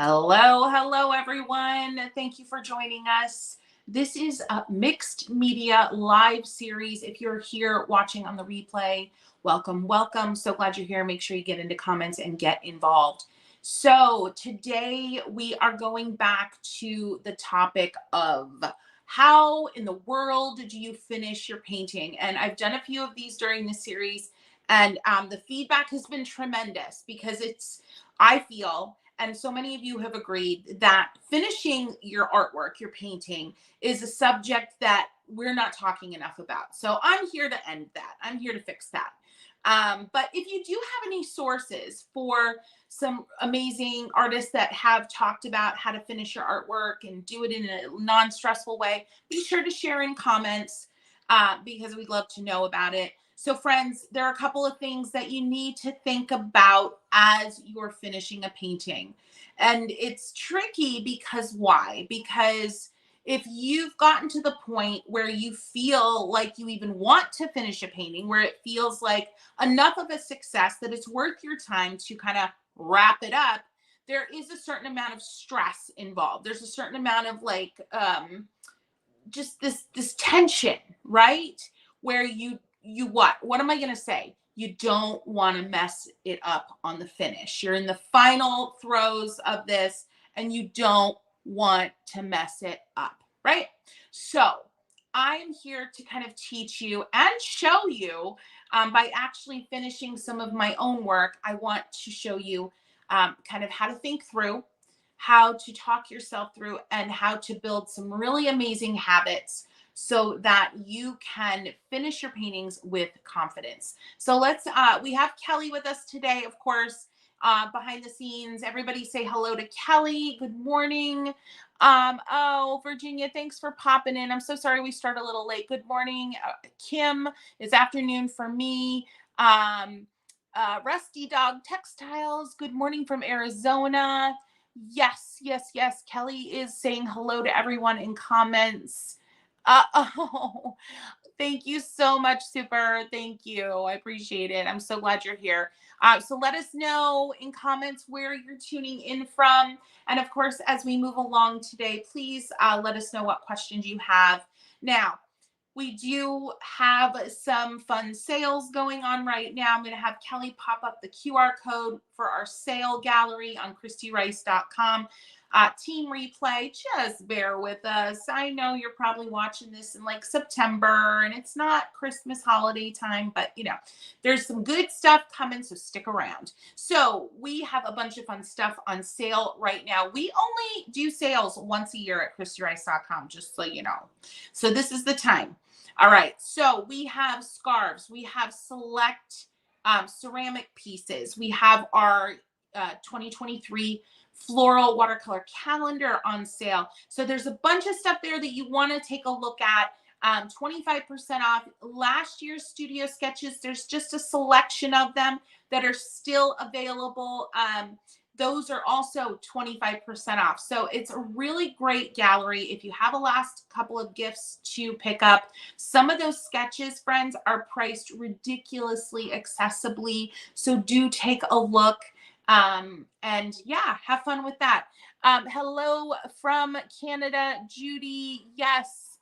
Hello, everyone. Thank you for joining us. This is a mixed media live series. If you're here watching on the replay, welcome. So glad you're here. Make sure you get into comments and get involved. So today we are going back to the topic of how in the world do you finish your painting? And I've done a few of these during the series, and the feedback has been tremendous because I feel, and so many of you have agreed, that finishing your artwork, your painting, is a subject that we're not talking enough about. So I'm here to end that. I'm here to fix that. But if you do have any sources for some amazing artists that have talked about how to finish your artwork and do it in a non-stressful way, be sure to share in comments because we'd love to know about it. So friends, there are a couple of things that you need to think about as you're finishing a painting. And it's tricky because why? Because if you've gotten to the point where you feel like you even want to finish a painting, where it feels like enough of a success that it's worth your time to kind of wrap it up, there is a certain amount of stress involved. There's a certain amount of just this tension, right? Where you what am I going to say? You don't want to mess it up on the finish. You're in the final throes of this and you don't want to mess it up, right? So I'm here to kind of teach you and show you by actually finishing some of my own work. I want to show you kind of how to think through, how to talk yourself through, and how to build some really amazing habits so that you can finish your paintings with confidence. So we have Kelly with us today, of course, behind the scenes. Everybody say hello to Kelly. Good morning. Oh, Virginia, thanks for popping in. I'm so sorry we start a little late. Good morning. Kim, it's afternoon for me. Rusty Dog Textiles, good morning from Arizona. Yes. Kelly is saying hello to everyone in comments. Oh, thank you so much, Super. Thank you. I appreciate it. I'm so glad you're here. So let us know in comments where you're tuning in from. And of course, as we move along today, please let us know what questions you have. Now, we do have some fun sales going on right now. I'm going to have Kelly pop up the QR code for our sale gallery on ChristyRice.com. Team replay, just bear with us. I know you're probably watching this in like September and it's not Christmas holiday time, but there's some good stuff coming, so stick around. So we have a bunch of fun stuff on sale right now. We only do sales once a year at ChristyRice.com, just so you know. So this is the time. All right, so we have scarves, we have select ceramic pieces, we have our 2023 floral watercolor calendar on sale. So there's a bunch of stuff there that you want to take a look at. 25% off last year's studio sketches. There's just a selection of them that are still available. Those are also 25% off. So it's a really great gallery. If you have a last couple of gifts to pick up, some of those sketches, friends, are priced ridiculously accessibly. So do take a look. And yeah, have fun with that. Hello from Canada, Judy. Yes,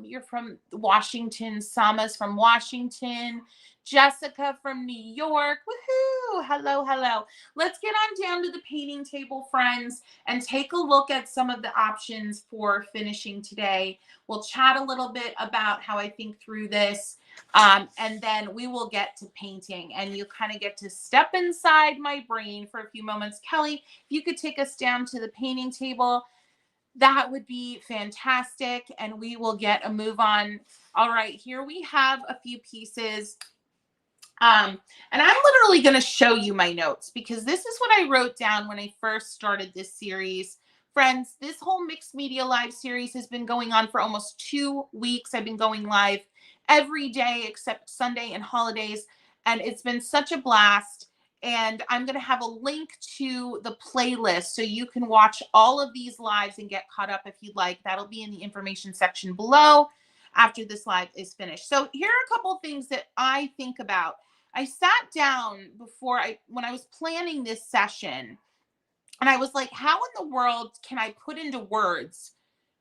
you're from Washington. Sama's from Washington. Jessica from New York. Woohoo! Hello. Let's get on down to the painting table, friends, and take a look at some of the options for finishing today. We'll chat a little bit about how I think through this. And then we will get to painting and you kind of get to step inside my brain for a few moments. Kelly, if you could take us down to the painting table, that would be fantastic. And we will get a move on. All right, here we have a few pieces. And I'm literally going to show you my notes because this is what I wrote down when I first started this series. Friends, this whole mixed media live series has been going on for almost 2 weeks. I've been going live every day except Sunday and holidays, and it's been such a blast. And I'm going to have a link to the playlist so you can watch all of these lives and get caught up if you'd like. That'll be in the information section below after this live is finished. So here are a couple of things that I think about. I sat down when I was planning this session, And I was like, how in the world can I put into words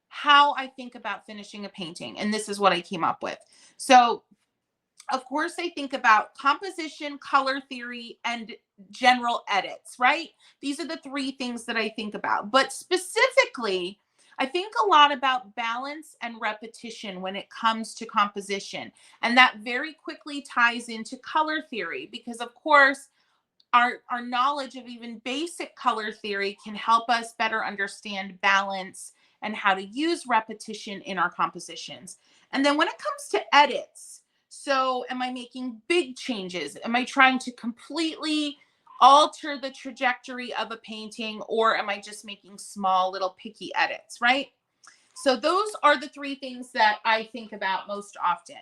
how I think about finishing a painting? And this is what I came up with. So of course, I think about composition, color theory, and general edits, right? These are the three things that I think about. But specifically, I think a lot about balance and repetition when it comes to composition. And that very quickly ties into color theory because, of course, our knowledge of even basic color theory can help us better understand balance and how to use repetition in our compositions. And then when it comes to edits, so am I making big changes? Am I trying to completely alter the trajectory of a painting, or am I just making small little picky edits, right? So those are the three things that I think about most often.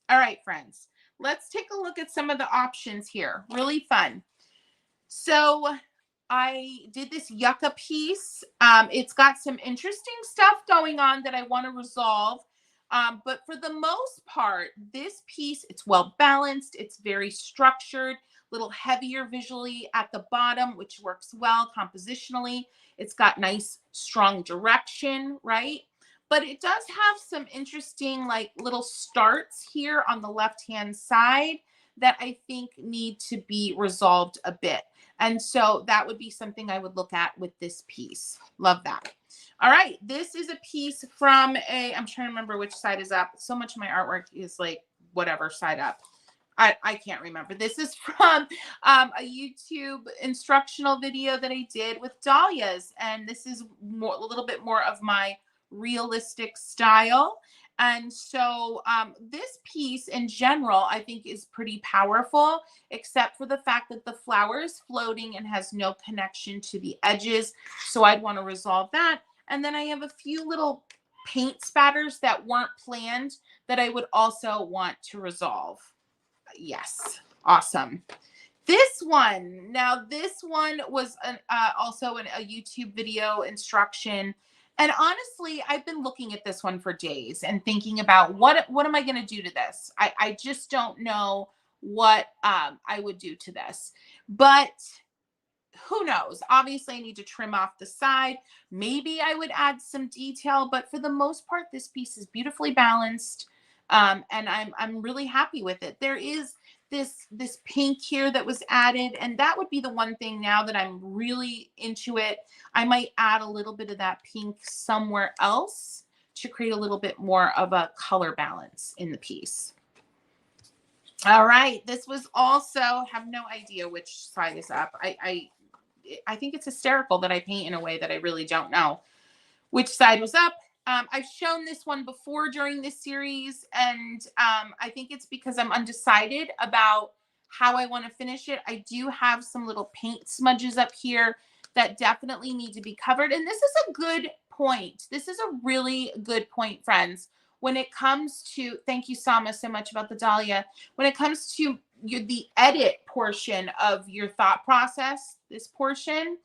All right, friends, let's take a look at some of the options here. Really fun. So I did this yucca piece. It's got some interesting stuff going on that I want to resolve. But for the most part, this piece, it's well balanced. It's very structured, a little heavier visually at the bottom, which works well compositionally. It's got nice, strong direction, right? But it does have some interesting like little starts here on the left-hand side that I think need to be resolved a bit. And so that would be something I would look at with this piece. Love that. All right. This is a piece from I'm trying to remember which side is up. So much of my artwork is like whatever side up. I can't remember. This is from a YouTube instructional video that I did with dahlias. And this is more, a little bit more of my realistic style. And so this piece in general, I think is pretty powerful, except for the fact that the flower is floating and has no connection to the edges. So I'd want to resolve that. And then I have a few little paint spatters that weren't planned that I would also want to resolve. Yes. Awesome. This one, now this one was also a YouTube video instruction. And honestly, I've been looking at this one for days and thinking about what am I going to do to this? I just don't know what I would do to this. But who knows? Obviously, I need to trim off the side. Maybe I would add some detail, but for the most part, this piece is beautifully balanced. And I'm really happy with it. There is this pink here that was added, and that would be the one thing now that I'm really into it. I might add a little bit of that pink somewhere else to create a little bit more of a color balance in the piece. All right, this was also, have no idea which side is up. I think it's hysterical that I paint in a way that I really don't know which side was up. I've shown this one before during this series, and I think it's because I'm undecided about how I want to finish it. I do have some little paint smudges up here that definitely need to be covered. And this is a good point. This is a really good point, friends. When it comes to, thank you, Sama, so much about the dahlia. When it comes to the edit portion of your thought process, this portion,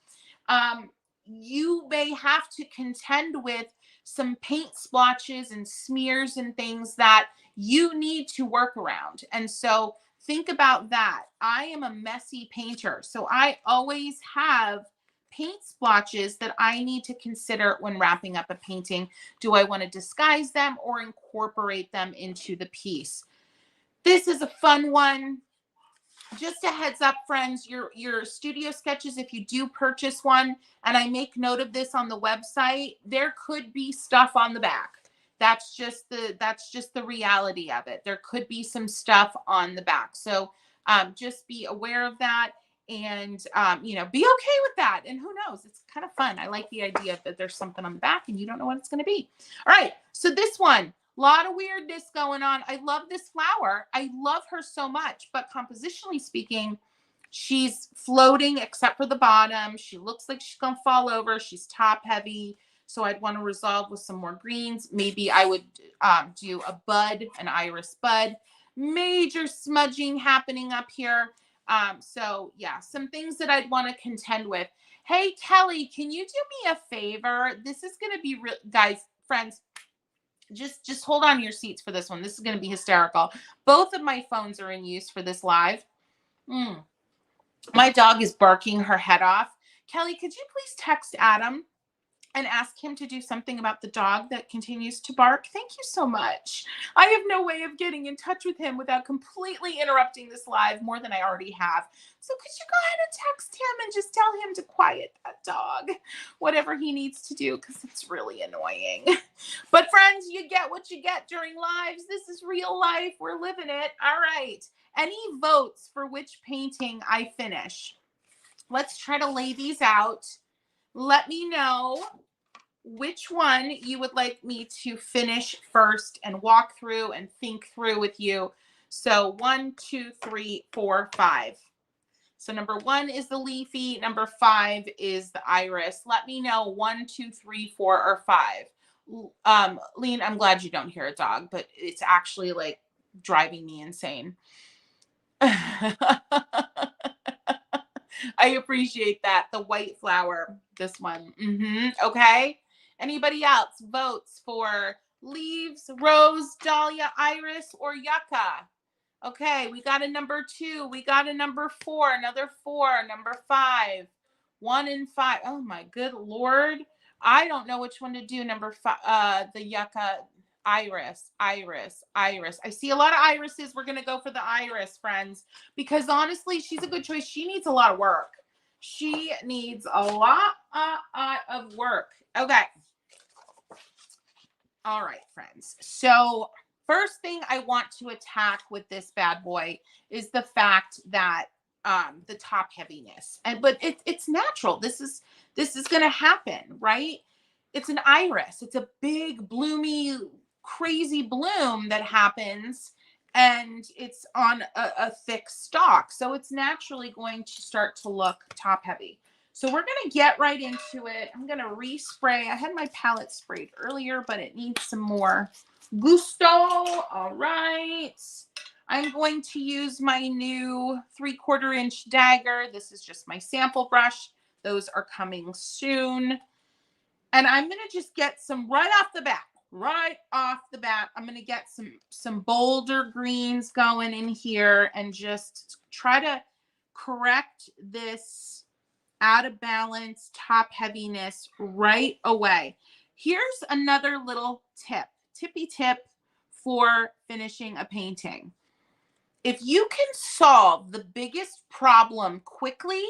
you may have to contend with some paint splotches and smears and things that you need to work around. And so think about that. I am a messy painter, so I always have paint splotches that I need to consider when wrapping up a painting. Do I want to disguise them or incorporate them into the piece? This is a fun one. Just a heads up, friends, your studio sketches, if you do purchase one, and I make note of this on the website, there could be stuff on the back. That's just the reality of it. There could be some stuff on the back. So just be aware of that, and be okay with that. And who knows, it's kind of fun. I like the idea that there's something on the back and you don't know what it's going to be. All right, so this one, a lot of weirdness going on. I love this flower. I love her so much, but compositionally speaking, she's floating except for the bottom. She looks like she's gonna fall over. She's top heavy. So I'd want to resolve with some more greens. Maybe I would do a bud, an iris bud. Major smudging happening up here. So yeah, some things that I'd want to contend with. Hey, Kelly, can you do me a favor? This is going to be real, guys, friends. Just hold on to your seats for this one. This is going to be hysterical. Both of my phones are in use for this live. My dog is barking her head off. Kelly, could you please text Adam and ask him to do something about the dog that continues to bark? Thank you so much. I have no way of getting in touch with him without completely interrupting this live more than I already have. So could you go ahead and text him and just tell him to quiet that dog, whatever he needs to do, because it's really annoying. But friends, you get what you get during lives. This is real life. We're living it. All right. Any votes for which painting I finish? Let's try to lay these out. Let me know which one you would like me to finish first and walk through and think through with you. So 1, 2, 3, 4, 5. So number 1 is the leafy. Number 5 is the iris. Let me know 1, 2, 3, 4, or 5. Lean, I'm glad you don't hear a dog, but it's actually like driving me insane. I appreciate that. The white flower, this one. Okay. Anybody else votes for leaves, rose, dahlia, iris, or yucca? Okay, we got a number 2. We got a number 4, another 4, number 5, 1 and 5. Oh my good Lord. I don't know which one to do. Number 5, the yucca, iris. I see a lot of irises. We're going to go for the iris, friends, because honestly, she's a good choice. She needs a lot of work. She needs a lot of work. Okay. All right, friends. So first thing I want to attack with this bad boy is the fact that the top heaviness, but it's natural. This is going to happen, right? It's an iris. It's a big, bloomy, crazy bloom that happens, and it's on a thick stalk. So it's naturally going to start to look top heavy. So we're going to get right into it. I'm going to respray. I had my palette sprayed earlier, but it needs some more gusto. All right. I'm going to use my new 3/4 inch dagger. This is just my sample brush. Those are coming soon. And I'm going to just get some right off the bat. I'm going to get some bolder greens going in here and just try to correct this out of balance, top heaviness right away. Here's another little tippy tip for finishing a painting. If you can solve the biggest problem quickly,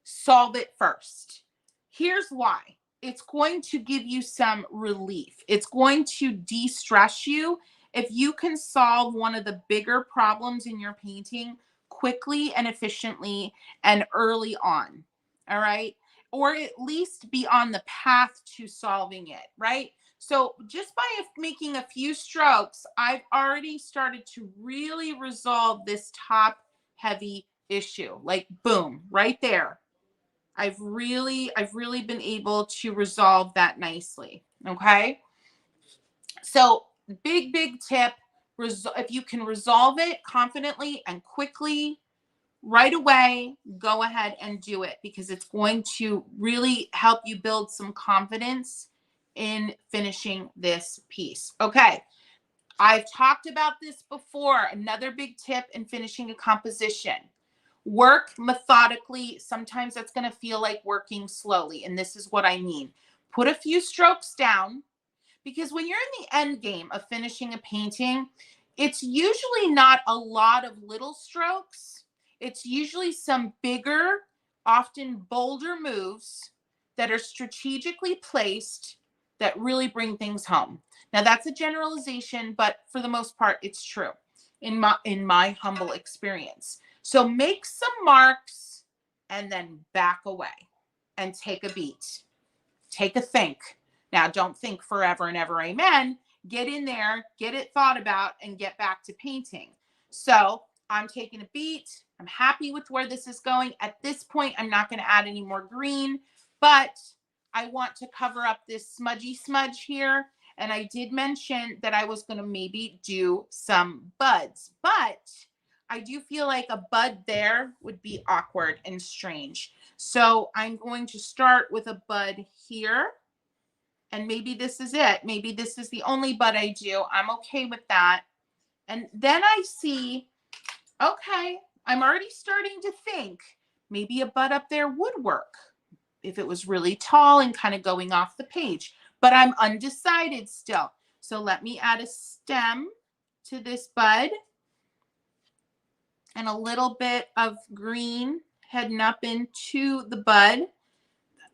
solve it first. Here's why. It's going to give you some relief. It's going to de-stress you if you can solve one of the bigger problems in your painting quickly and efficiently and early on. All right. Or at least be on the path to solving it. Right. So just by making a few strokes, I've already started to really resolve this top heavy issue. Like boom, right there. I've really been able to resolve that nicely. Okay. So big tip, if you can resolve it confidently and quickly right away, go ahead and do it, because it's going to really help you build some confidence in finishing this piece. Okay. I've talked about this before. Another big tip in finishing a composition. Work methodically. Sometimes that's going to feel like working slowly. And this is what I mean. Put a few strokes down, because when you're in the end game of finishing a painting, it's usually not a lot of little strokes. It's usually some bigger, often bolder moves that are strategically placed that really bring things home. Now that's a generalization, but for the most part, it's true in my humble experience. So make some marks and then back away and take a beat. Take a think. Now, don't think forever and ever, amen. Get in there, get it thought about, and get back to painting. So I'm taking a beat. I'm happy with where this is going. At this point, I'm not going to add any more green, but I want to cover up this smudgy smudge here. And I did mention that I was going to maybe do some buds, but I do feel like a bud there would be awkward and strange. So I'm going to start with a bud here. And maybe this is it. Maybe this is the only bud I do. I'm okay with that. And then I see, okay, I'm already starting to think maybe a bud up there would work. if it was really tall and kind of going off the page, but I'm undecided still. So let me add a stem to this bud and a little bit of green heading up into the bud.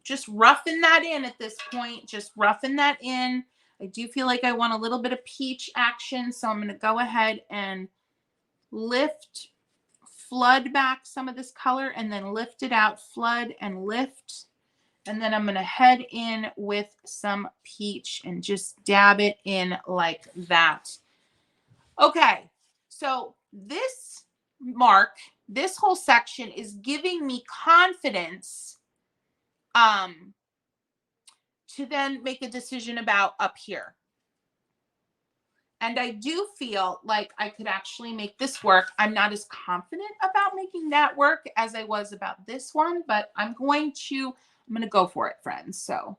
Just roughing that in at this point, just roughing that in. I do feel like I want a little bit of peach action, so I'm going to go ahead and flood back some of this color and then lift it out, flood and lift. And then I'm going to head in with some peach and just dab it in like that. Okay, so this this whole section is giving me confidence to then make a decision about up here. And I do feel like I could actually make this work. I'm not as confident about making that work as I was about this one, but I'm going to go for it, friends. So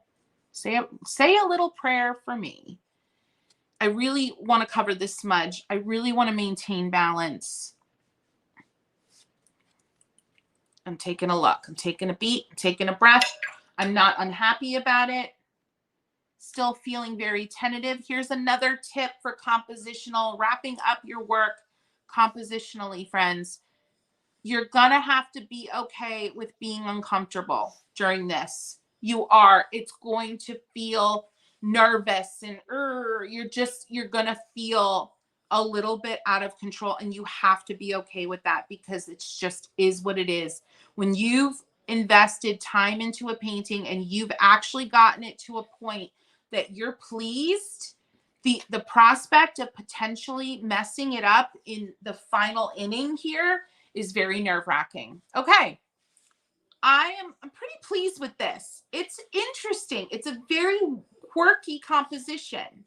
say a little prayer for me. I really want to cover this smudge. I really want to maintain balance. I'm taking a look. I'm taking a beat. I'm taking a breath. I'm not unhappy about it. Still feeling very tentative. Here's another tip for compositional, wrapping up your work compositionally, friends. You're gonna have to be okay with being uncomfortable during this. It's going to feel nervous and you're gonna feel a little bit out of control, and you have to be okay with that because it's just is what it is. When you've invested time into a painting and you've actually gotten it to a point that you're pleased, the prospect of potentially messing it up in the final inning here is very nerve-wracking. Okay, I'm pretty pleased with this. It's interesting. It's a very quirky composition.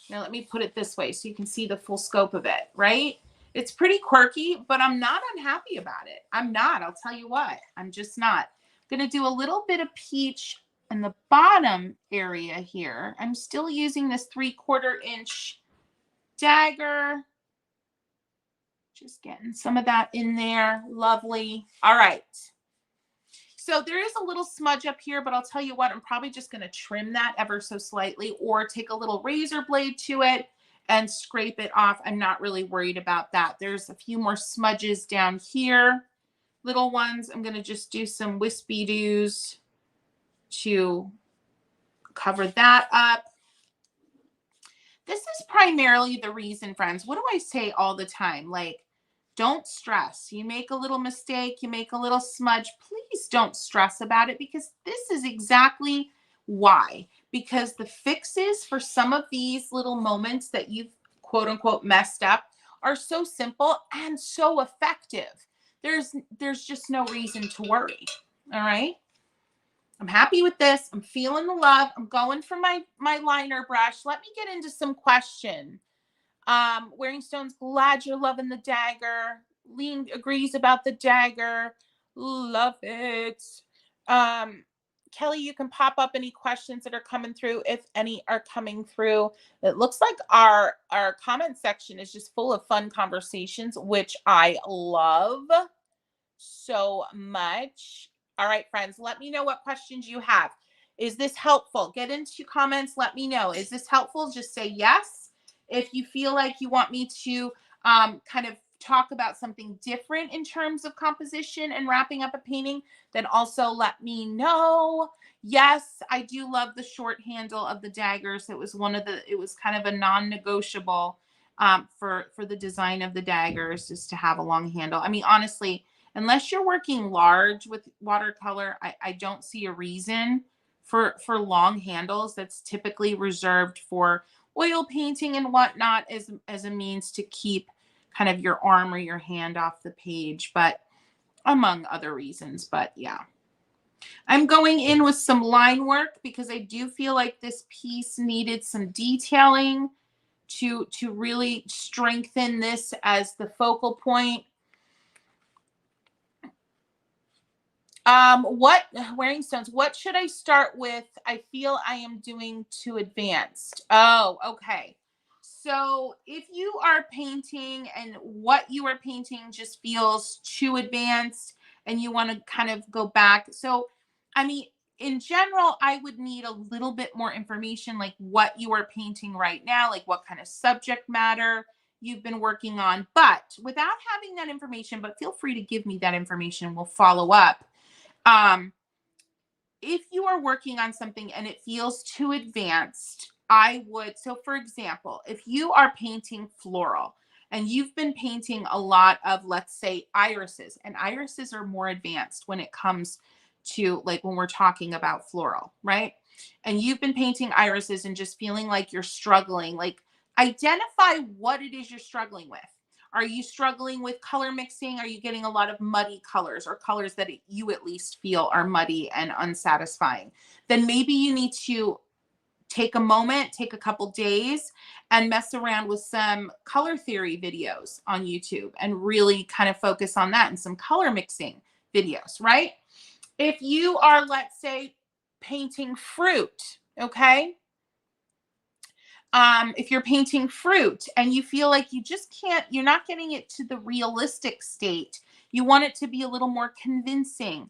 Now let me put it this way so you can see the full scope of it, right? It's pretty quirky, but I'm not unhappy about it. I'm not. I'll tell you what. I'm just not. I'm going to do a little bit of peach in the bottom area here. I'm still using this 3/4 inch dagger. Just getting some of that in there. Lovely. All right. So there is a little smudge up here, but I'll tell you what, I'm probably just going to trim that ever so slightly or take a little razor blade to it and scrape it off. I'm not really worried about that. There's a few more smudges down here, little ones. I'm going to just do some wispy doos to cover that up. This is primarily the reason, friends. What do I say all the time? Like, don't stress. You make a little mistake, you make a little smudge. Please don't stress about it, because this is exactly why. Because the fixes for some of these little moments that you've quote unquote messed up are so simple and so effective. There's just no reason to worry. All right. I'm happy with this. I'm feeling the love. I'm going for my liner brush. Let me get into some question. Wearing Stone's glad you're loving the dagger. Lean agrees about the dagger. Love it. Kelly, you can pop up any questions that are coming through, if any are coming through. It looks like our comment section is just full of fun conversations, which I love so much. All right, friends, let me know what questions you have. Is this helpful? Get into comments. Let me know. Is this helpful? Just say yes. If you feel like you want me to kind of talk about something different in terms of composition and wrapping up a painting, then also let me know. Yes, I do love the short handle of the daggers. It was kind of a non-negotiable for the design of the daggers, just to have a long handle. I mean, honestly, unless you're working large with watercolor, I don't see a reason for long handles. That's typically reserved for oil painting and whatnot as a means to keep kind of your arm or your hand off the page, but among other reasons. But yeah, I'm going in with some line work because I do feel like this piece needed some detailing to really strengthen this as the focal point. Wearing Stones, what should I start with? I feel I am doing too advanced. Oh, okay. So if you are painting and what you are painting just feels too advanced and you want to kind of go back. So, I mean, in general, I would need a little bit more information, like what you are painting right now, like what kind of subject matter you've been working on. But without having that information, but feel free to give me that information. We'll follow up. Um, if you are working on something and it feels too advanced, I would, so for example, if you are painting floral and you've been painting a lot of, let's say, irises, and irises are more advanced when it comes to like when we're talking about floral, right? And you've been painting irises and just feeling like you're struggling, like identify what it is you're struggling with. Are you struggling with color mixing? Are you getting a lot of muddy colors or colors that you at least feel are muddy and unsatisfying? Then maybe you need to take a moment, take a couple days and mess around with some color theory videos on YouTube and really kind of focus on that and some color mixing videos, right? If you are, let's say, painting fruit, okay? If you're painting fruit and you feel like you just can't, you're not getting it to the realistic state, you want it to be a little more convincing,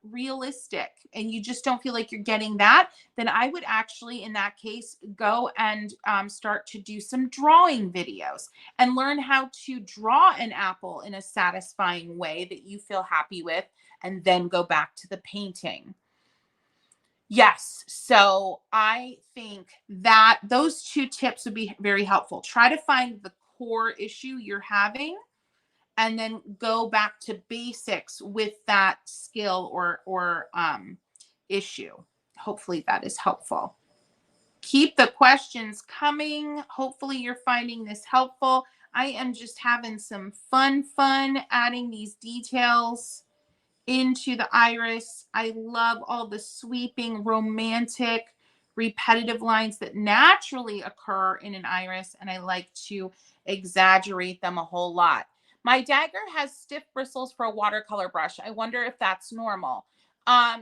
realistic, and you just don't feel like you're getting that, then I would actually, in that case, go and start to do some drawing videos and learn how to draw an apple in a satisfying way that you feel happy with, and then go back to the painting. Yes. So I think that those two tips would be very helpful. Try to find the core issue you're having and then go back to basics with that skill or issue. Hopefully that is helpful. Keep the questions coming. Hopefully you're finding this helpful. I am just having some fun adding these details into the iris. I love all the sweeping, romantic, repetitive lines that naturally occur in an iris, and I like to exaggerate them a whole lot. My dagger has stiff bristles for a watercolor brush. I wonder if that's normal.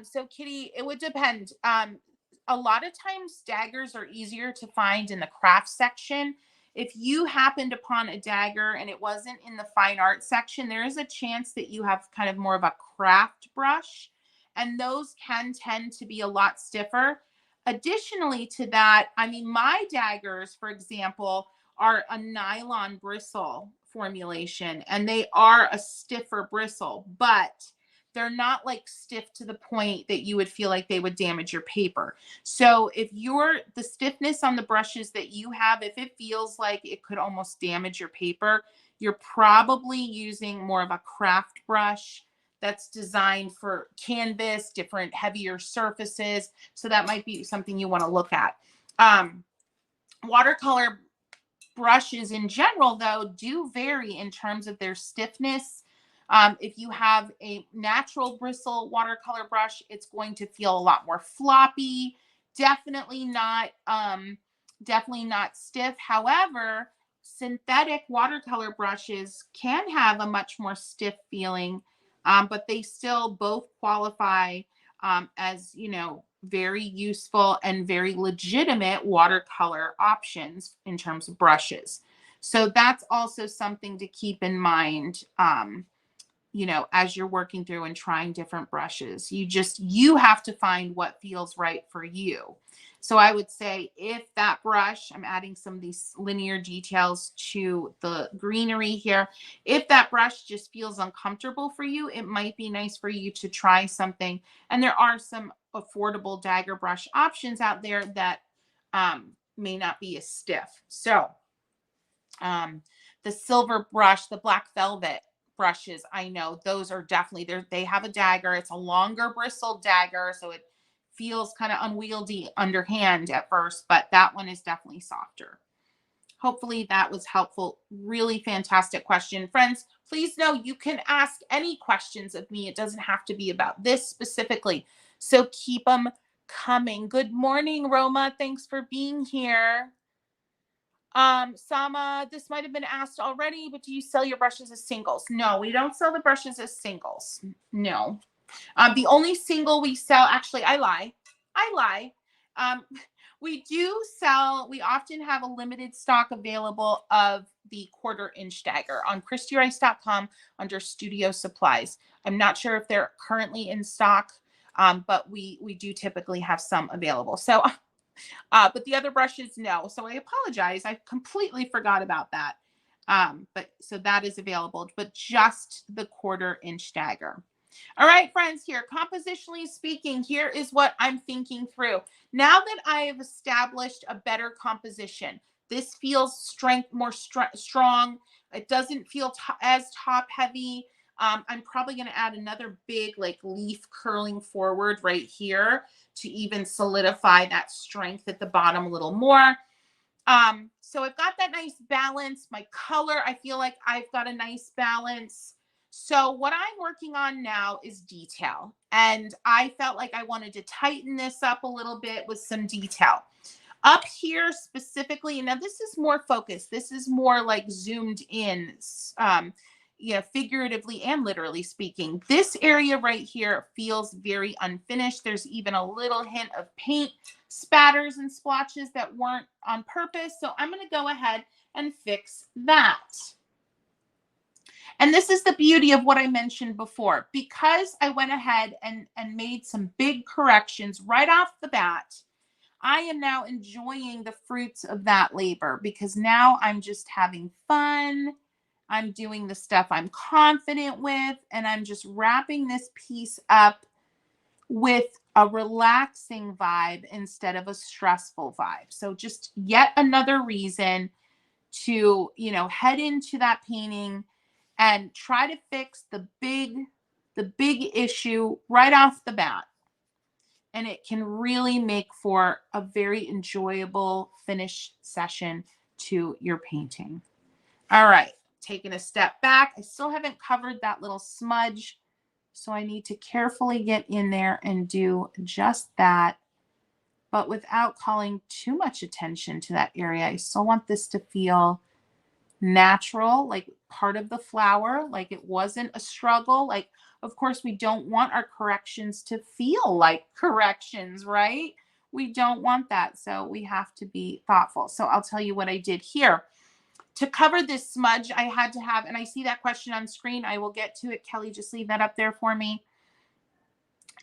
So Kitty, it would depend. A lot of times daggers are easier to find in the craft section. If you happened upon a dagger and it wasn't in the fine art section, there is a chance that you have kind of more of a craft brush, and those can tend to be a lot stiffer. Additionally to that, I mean, my daggers, for example, are a nylon bristle formulation, and they are a stiffer bristle, but they're not like stiff to the point that you would feel like they would damage your paper. So if the stiffness on the brushes that you have, if it feels like it could almost damage your paper, you're probably using more of a craft brush that's designed for canvas, different heavier surfaces. So that might be something you want to look at. Watercolor brushes in general, though, do vary in terms of their stiffness. If you have a natural bristle watercolor brush, it's going to feel a lot more floppy. Definitely not stiff. However, synthetic watercolor brushes can have a much more stiff feeling, but they still both qualify as, very useful and very legitimate watercolor options in terms of brushes. So that's also something to keep in mind, as you're working through and trying different brushes. You have to find what feels right for you. So I would say if that brush, I'm adding some of these linear details to the greenery here. If that brush just feels uncomfortable for you, it might be nice for you to try something. And there are some affordable dagger brush options out there that may not be as stiff. So the silver brush, the black velvet brushes, I know those are definitely, they have a dagger. It's a longer bristled dagger, so it feels kind of unwieldy underhand at first, but that one is definitely softer. Hopefully that was helpful. Really fantastic question. Friends, please know you can ask any questions of me. It doesn't have to be about this specifically. So keep them coming. Good morning, Roma. Thanks for being here. Sama, this might have been asked already, but do you sell your brushes as singles? No, we don't sell the brushes as singles. No. The only single we sell, actually, I lie. We often have a limited stock available of the 1/4" dagger on christyrice.com under studio supplies. I'm not sure if they're currently in stock. but we do typically have some available. So, but the other brushes, no. So I apologize. I completely forgot about that. But so that is available, but just the 1/4 inch dagger. All right, friends, here, compositionally speaking, here is what I'm thinking through. Now that I have established a better composition, this feels more strong. It doesn't feel as top heavy. I'm probably going to add another big like leaf curling forward right here to even solidify that strength at the bottom a little more. So I've got that nice balance. My color, I feel like I've got a nice balance. So what I'm working on now is detail. And I felt like I wanted to tighten this up a little bit with some detail. Up here specifically, now this is more focused. This is more like zoomed in, figuratively and literally speaking. This area right here feels very unfinished. There's even a little hint of paint spatters and splotches that weren't on purpose. So I'm going to go ahead and fix that. And this is the beauty of what I mentioned before. Because I went ahead and made some big corrections right off the bat, I am now enjoying the fruits of that labor because now I'm just having fun. I'm doing the stuff I'm confident with, and I'm just wrapping this piece up with a relaxing vibe instead of a stressful vibe. So just yet another reason to, head into that painting and try to fix the big issue right off the bat. And it can really make for a very enjoyable finish session to your painting. All right, taking a step back. I still haven't covered that little smudge, so I need to carefully get in there and do just that, but without calling too much attention to that area. I still want this to feel natural, like part of the flower, like it wasn't a struggle. Like, of course, we don't want our corrections to feel like corrections, right? We don't want that. So we have to be thoughtful. So I'll tell you what I did here. To cover this smudge, I had to have, and I see that question on screen. I will get to it. Kelly, just leave that up there for me.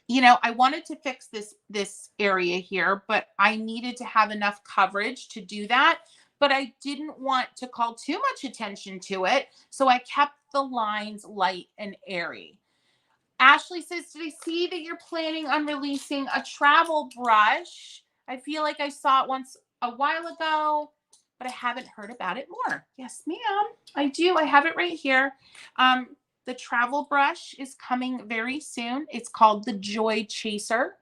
I wanted to fix this area here, but I needed to have enough coverage to do that. But I didn't want to call too much attention to it. So I kept the lines light and airy. Ashley says, did I see that you're planning on releasing a travel brush? I feel like I saw it once a while ago, but I haven't heard about it more. Yes, ma'am, I do. I have it right here. The travel brush is coming very soon. It's called the Joy Chaser.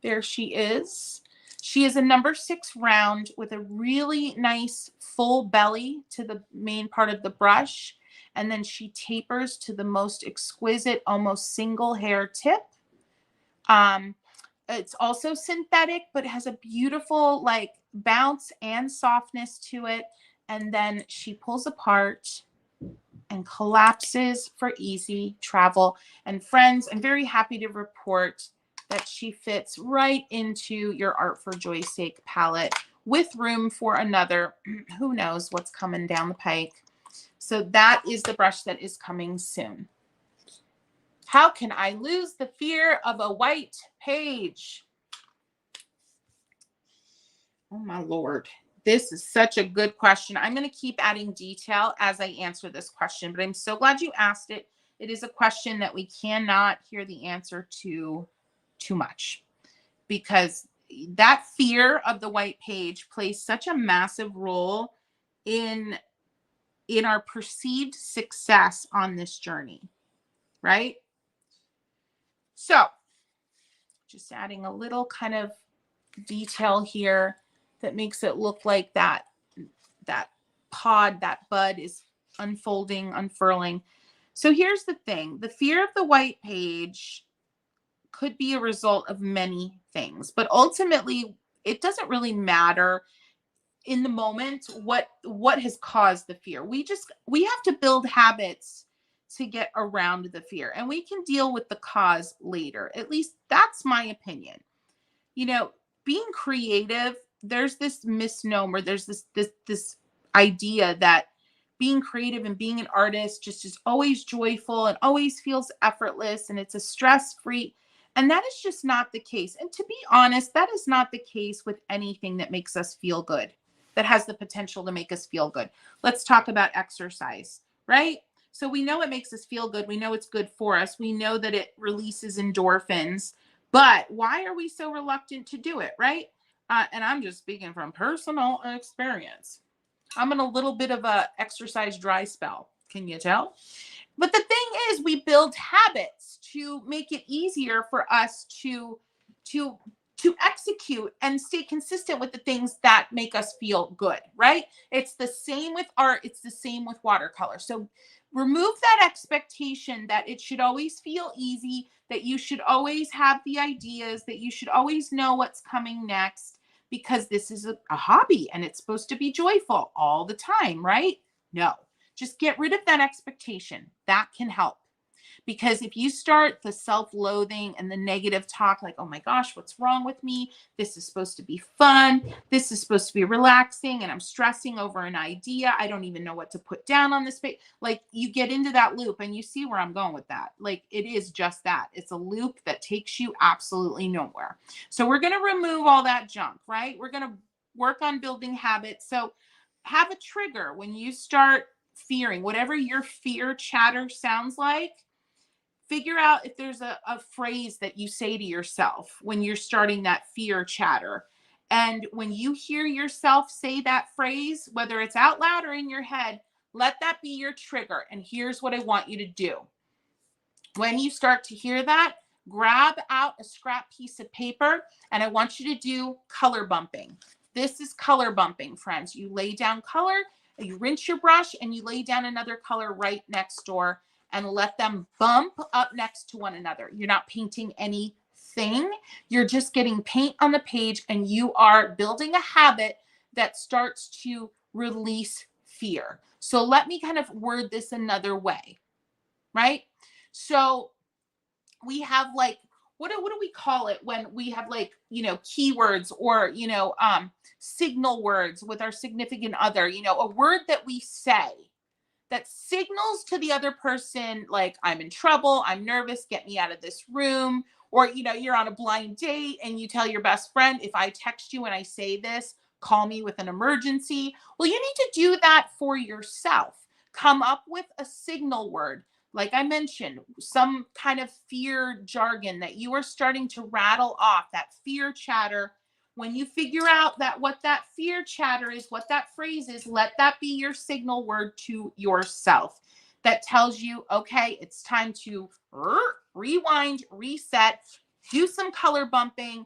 There she is. She is a number 6 round with a really nice full belly to the main part of the brush. And then she tapers to the most exquisite, almost single hair tip. It's also synthetic, but has a beautiful like bounce and softness to it. And then she pulls apart and collapses for easy travel. And friends, I'm very happy to report that she fits right into your Art for Joy's Sake palette with room for another. Who knows what's coming down the pike. So that is the brush that is coming soon. How can I lose the fear of a white page? Oh my Lord. This is such a good question. I'm going to keep adding detail as I answer this question, but I'm so glad you asked it. It is a question that we cannot hear the answer to too much, because that fear of the white page plays such a massive role in our perceived success on this journey, right? So just adding a little kind of detail here that makes it look like that pod, that bud is unfolding, unfurling. So here's the thing. The fear of the white page could be a result of many things, but ultimately it doesn't really matter in the moment what has caused the fear. We have to build habits to get around the fear, and we can deal with the cause later. At least that's my opinion. Being creative, there's this misnomer, there's this idea that being creative and being an artist just is always joyful and always feels effortless, and it's a stress-free. And that is just not the case. And to be honest, that is not the case with anything that makes us feel good, that has the potential to make us feel good. Let's talk about exercise, right? So we know it makes us feel good. We know it's good for us. We know that it releases endorphins. But why are we so reluctant to do it, right? And I'm just speaking from personal experience. I'm in a little bit of a exercise dry spell. Can you tell? But the thing is, we build habits to make it easier for us to to execute and stay consistent with the things that make us feel good, right? It's the same with art, it's the same with watercolor. So remove that expectation that it should always feel easy, that you should always have the ideas, that you should always know what's coming next, because this is a hobby and it's supposed to be joyful all the time, right? No. Just get rid of that expectation. That can help. Because if you start the self-loathing and the negative talk, like, oh my gosh, what's wrong with me? This is supposed to be fun. This is supposed to be relaxing. And I'm stressing over an idea. I don't even know what to put down on this page. Like, you get into that loop, and you see where I'm going with that. Like, it is just that. It's a loop that takes you absolutely nowhere. So we're going to remove all that junk, right? We're going to work on building habits. So have a trigger when you start fearing, whatever your fear chatter sounds like. Figure out if there's a phrase that you say to yourself when you're starting that fear chatter. And when you hear yourself say that phrase, whether it's out loud or in your head, let that be your trigger. And here's what I want you to do. When you start to hear that, grab out a scrap piece of paper, and I want you to do color bumping. This is color bumping, friends. You lay down color, you rinse your brush, and you lay down another color right next door, and let them bump up next to one another. You're not painting anything. You're just getting paint on the page, and you are building a habit that starts to release fear. So let me kind of word this another way, right? So we have like, what do we call it when we have like, keywords or, signal words with our significant other, a word that we say that signals to the other person, like, I'm in trouble, I'm nervous, get me out of this room. Or, you're on a blind date and you tell your best friend, if I text you and I say this, call me with an emergency. Well, you need to do that for yourself. Come up with a signal word. Like I mentioned, some kind of fear jargon that you are starting to rattle off, that fear chatter. When you figure out that what that fear chatter is, what that phrase is, let that be your signal word to yourself that tells you, okay, it's time to rewind, reset, do some color bumping,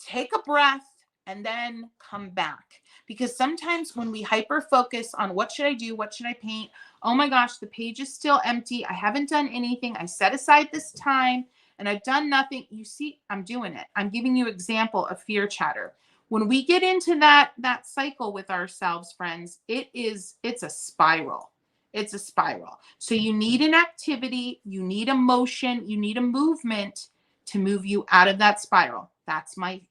take a breath, and then come back. Because sometimes when we hyper focus on what should I do, what should I paint, oh my gosh, the page is still empty, I haven't done anything, I set aside this time, and I've done nothing. You see, I'm doing it. I'm giving you example of fear chatter. When we get into that cycle with ourselves, friends, it's a spiral. It's a spiral. So you need an activity, you need a motion, you need a movement to move you out of that spiral. That's my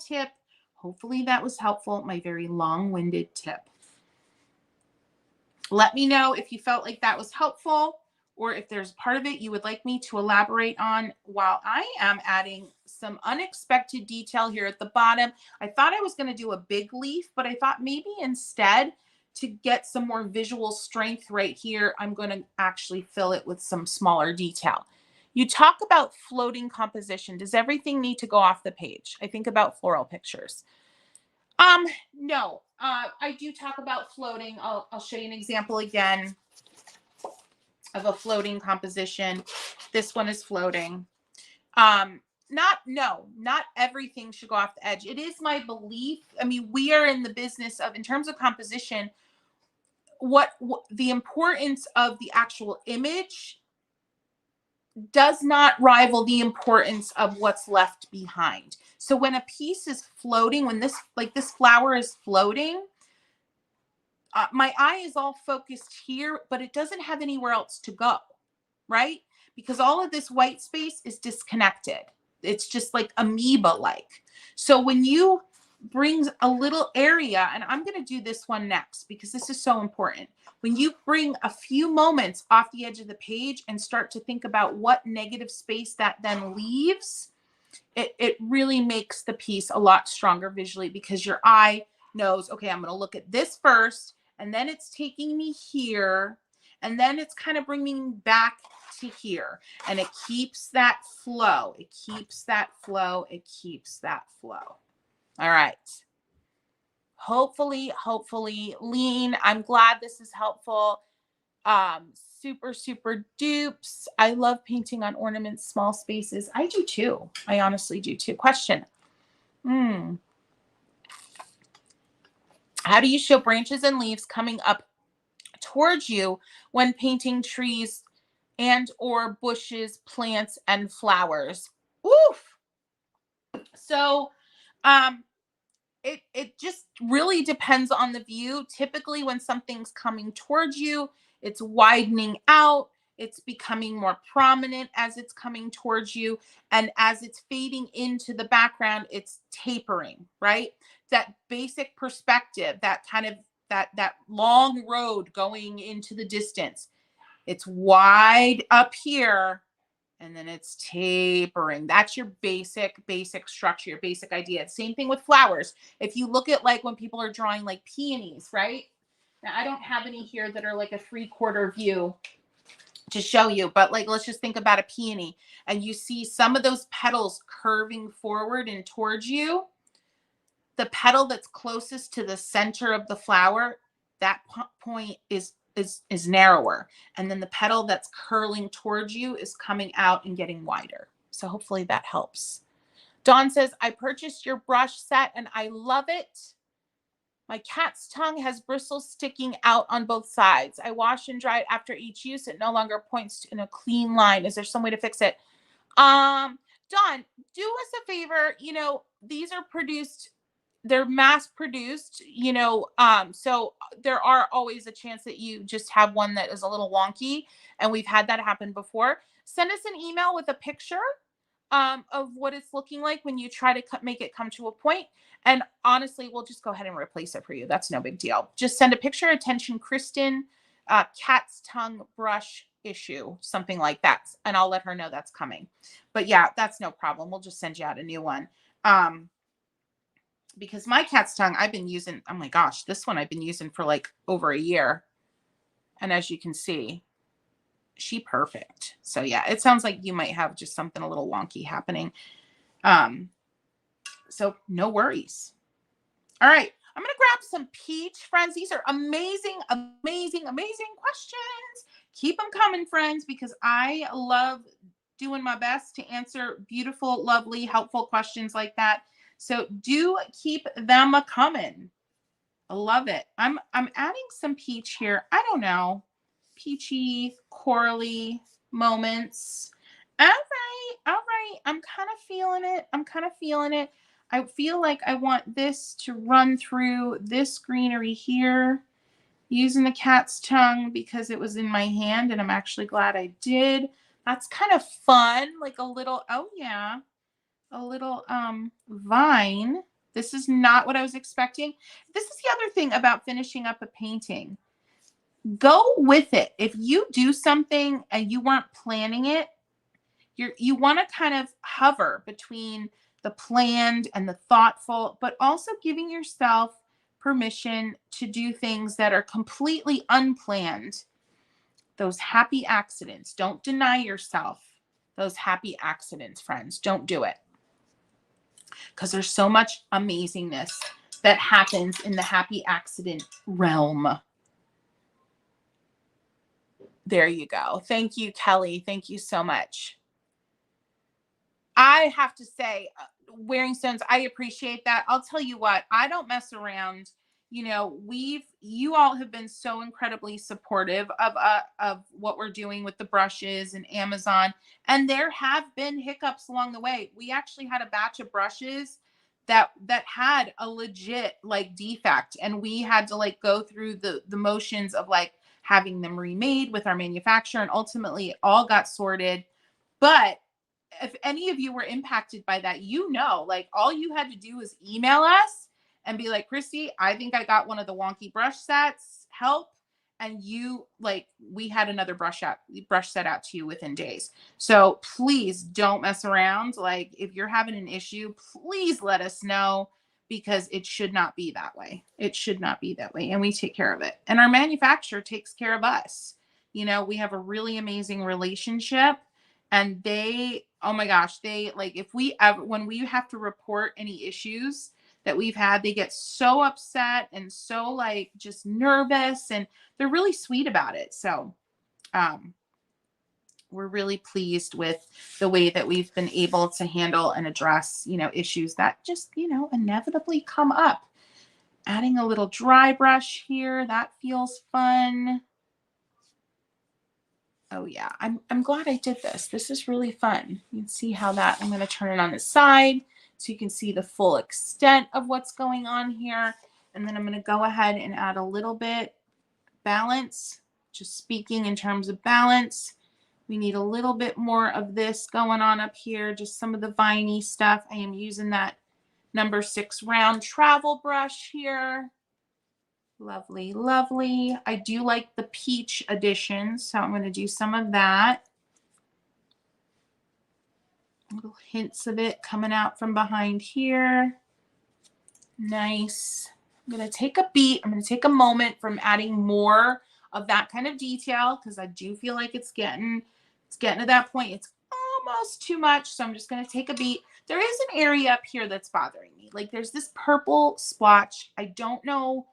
tip. Hopefully that was helpful. My very long-winded tip. Let me know if you felt like that was helpful, or if there's part of it you would like me to elaborate on, while I am adding some unexpected detail here at the bottom. I thought I was going to do a big leaf, but I thought maybe instead, to get some more visual strength right here, I'm going to actually fill it with some smaller detail. You talk about floating composition. Does everything need to go off the page? I think about floral pictures. No, I do talk about floating. I'll show you an example again of a floating composition. This one is floating. Not everything should go off the edge. It is my belief. I mean, we are in the business of, in terms of composition, what the importance of the actual image does not rival the importance of what's left behind. So when a piece is floating, when this flower is floating, my eye is all focused here, but it doesn't have anywhere else to go, right? Because all of this white space is disconnected. It's just like amoeba-like. So when you brings a little area, and I'm going to do this one next because this is so important. When you bring a few moments off the edge of the page and start to think about what negative space that then leaves, it really makes the piece a lot stronger visually, because your eye knows, okay, I'm going to look at this first, and then it's taking me here, and then it's kind of bringing me back to here, and it keeps that flow. It keeps that flow. It keeps that flow. All right. Hopefully, Lean, I'm glad this is helpful. Super, super dupes. I love painting on ornaments, small spaces. I do too. I honestly do too. Question. How do you show branches and leaves coming up towards you when painting trees and or bushes, plants, and flowers? Oof. So, it just really depends on the view. Typically, when something's coming towards you, it's widening out. It's becoming more prominent as it's coming towards you. And as it's fading into the background, it's tapering, right? That basic perspective, that kind of that long road going into the distance. It's wide up here, and then it's tapering. That's your basic structure, your basic idea. Same thing with flowers. If you look at like when people are drawing like peonies, right? Now I don't have any here that are like a 3/4 view to show you, but like, let's just think about a peony, and you see some of those petals curving forward and towards you. The petal that's closest to the center of the flower, that point is narrower, and then the petal that's curling towards you is coming out and getting wider. So hopefully that helps. Dawn says, I purchased your brush set and I love it. My cat's tongue has bristles sticking out on both sides. I wash and dry it after each use. It no longer points in a clean line. Is there some way to fix it? Dawn, do us a favor. You know, these are produced, they're mass produced, you know, so there are always a chance that you just have one that is a little wonky, and we've had that happen before. Send us an email with a picture of what it's looking like when you try to make it come to a point. And honestly, we'll just go ahead and replace it for you. That's no big deal. Just send a picture. Attention, Kristen, cat's tongue brush issue, something like that. And I'll let her know that's coming. But yeah, that's no problem. We'll just send you out a new one. Because my cat's tongue, I've been using, oh my gosh, this one I've been using for like over a year. And as you can see, she perfect. So yeah, it sounds like you might have just something a little wonky happening. So no worries. All right, I'm going to grab some peach, friends. These are amazing, amazing, amazing questions. Keep them coming, friends, because I love doing my best to answer beautiful, lovely, helpful questions like that. So do keep them coming. I love it. I'm adding some peach here. I don't know. Peachy, corally moments. All right. All right. I'm kind of feeling it. I'm kind of feeling it. I feel like I want this to run through this greenery here, using the cat's tongue because it was in my hand, and I'm actually glad I did. That's kind of fun. Like a little, oh yeah, a little vine. This is not what I was expecting. This is the other thing about finishing up a painting. Go with it. If you do something and you weren't planning it, you want to kind of hover between the planned and the thoughtful, but also giving yourself permission to do things that are completely unplanned. Those happy accidents. Don't deny yourself those happy accidents, friends. Don't do it. Because there's so much amazingness that happens in the happy accident realm. There you go. Thank you, Kelly. Thank you so much. I have to say, wearing stones, I appreciate that. I'll tell you what, I don't mess around. You know, you all have been so incredibly supportive of what we're doing with the brushes and Amazon. And there have been hiccups along the way. We actually had a batch of brushes that had a legit like defect, and we had to like go through the motions of like having them remade with our manufacturer, and ultimately it all got sorted. But if any of you were impacted by that, you know, like all you had to do was email us and be like, Christy, I think I got one of the wonky brush sets. Help. And you, like, we had another brush set out to you within days. So please don't mess around. Like, if you're having an issue, please let us know, because it should not be that way. It should not be that way. And we take care of it. And our manufacturer takes care of us. You know, we have a really amazing relationship, and they, oh my gosh, they, like, if we ever, when we have to report any issues that we've had, they get so upset and so, like, just nervous, and they're really sweet about it. So we're really pleased with the way that we've been able to handle and address, you know, issues that just, you know, inevitably come up. Adding a little dry brush here, that feels fun. Oh yeah, I'm glad I did this. This is really fun. You can see how that, I'm going to turn it on the side so you can see the full extent of what's going on here. And then I'm going to go ahead and add a little bit balance, just speaking in terms of balance. We need a little bit more of this going on up here, just some of the viney stuff. I am using that number 6 round travel brush here. Lovely, lovely. I do like the peach edition, so I'm going to do some of that. Little hints of it coming out from behind here. Nice. I'm going to take a beat. I'm going to take a moment from adding more of that kind of detail, because I do feel like it's getting to that point. It's almost too much, so I'm just going to take a beat. There is an area up here that's bothering me. Like, there's this purple splotch. I don't know.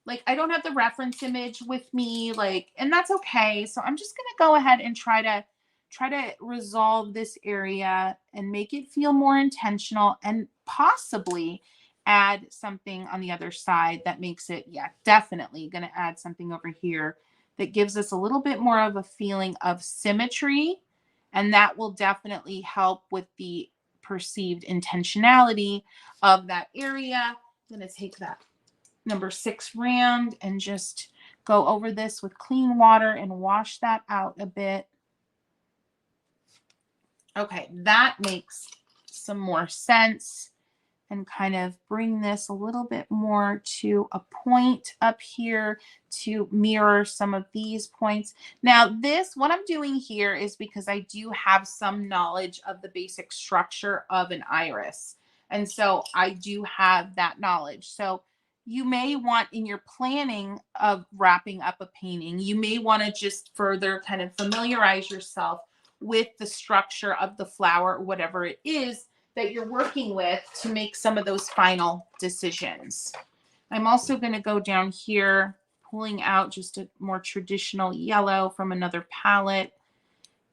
Like, I don't have the reference image with me, like, and that's okay. So I'm just going to go ahead and try to resolve this area and make it feel more intentional, and possibly add something on the other side that makes it, yeah, definitely going to add something over here that gives us a little bit more of a feeling of symmetry. And that will definitely help with the perceived intentionality of that area. I'm going to take that number 6 round and just go over this with clean water and wash that out a bit. Okay, that makes some more sense, and kind of bring this a little bit more to a point up here to mirror some of these points. Now this, what I'm doing here is because I do have some knowledge of the basic structure of an iris. And so I do have that knowledge. So you may want, in your planning of wrapping up a painting, you may want to just further kind of familiarize yourself with the structure of the flower, or whatever it is that you're working with, to make some of those final decisions. I'm also going to go down here, pulling out just a more traditional yellow from another palette.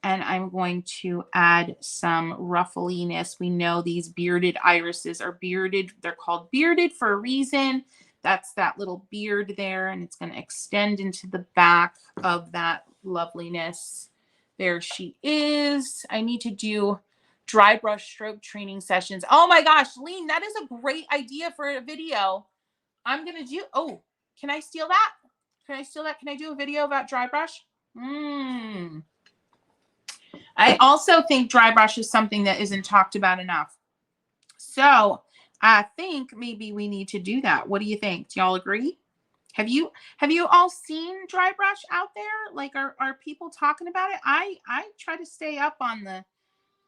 And I'm going to add some ruffliness. We know these bearded irises are bearded. They're called bearded for a reason. That's that little beard there, and it's going to extend into the back of that loveliness. There she is. I need to do dry brush stroke training sessions. Oh my gosh, Lean, that is a great idea for a video. I'm going to do, oh, can I steal that? Can I steal that? Can I do a video about dry brush? I also think dry brush is something that isn't talked about enough. So I think maybe we need to do that. What do you think? Do y'all agree? Have you all seen dry brush out there? Like, are people talking about it? I try to stay up on the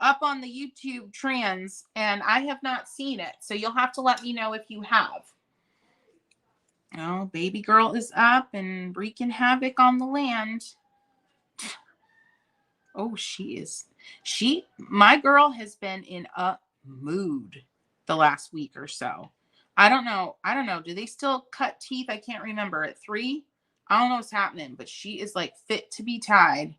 YouTube trends, and I have not seen it. So you'll have to let me know if you have. Oh, baby girl is up and wreaking havoc on the land. Oh, she is. My girl has been in a mood the last week or so. I don't know. Do they still cut teeth? I can't remember. At 3? I don't know what's happening, but she is like fit to be tied.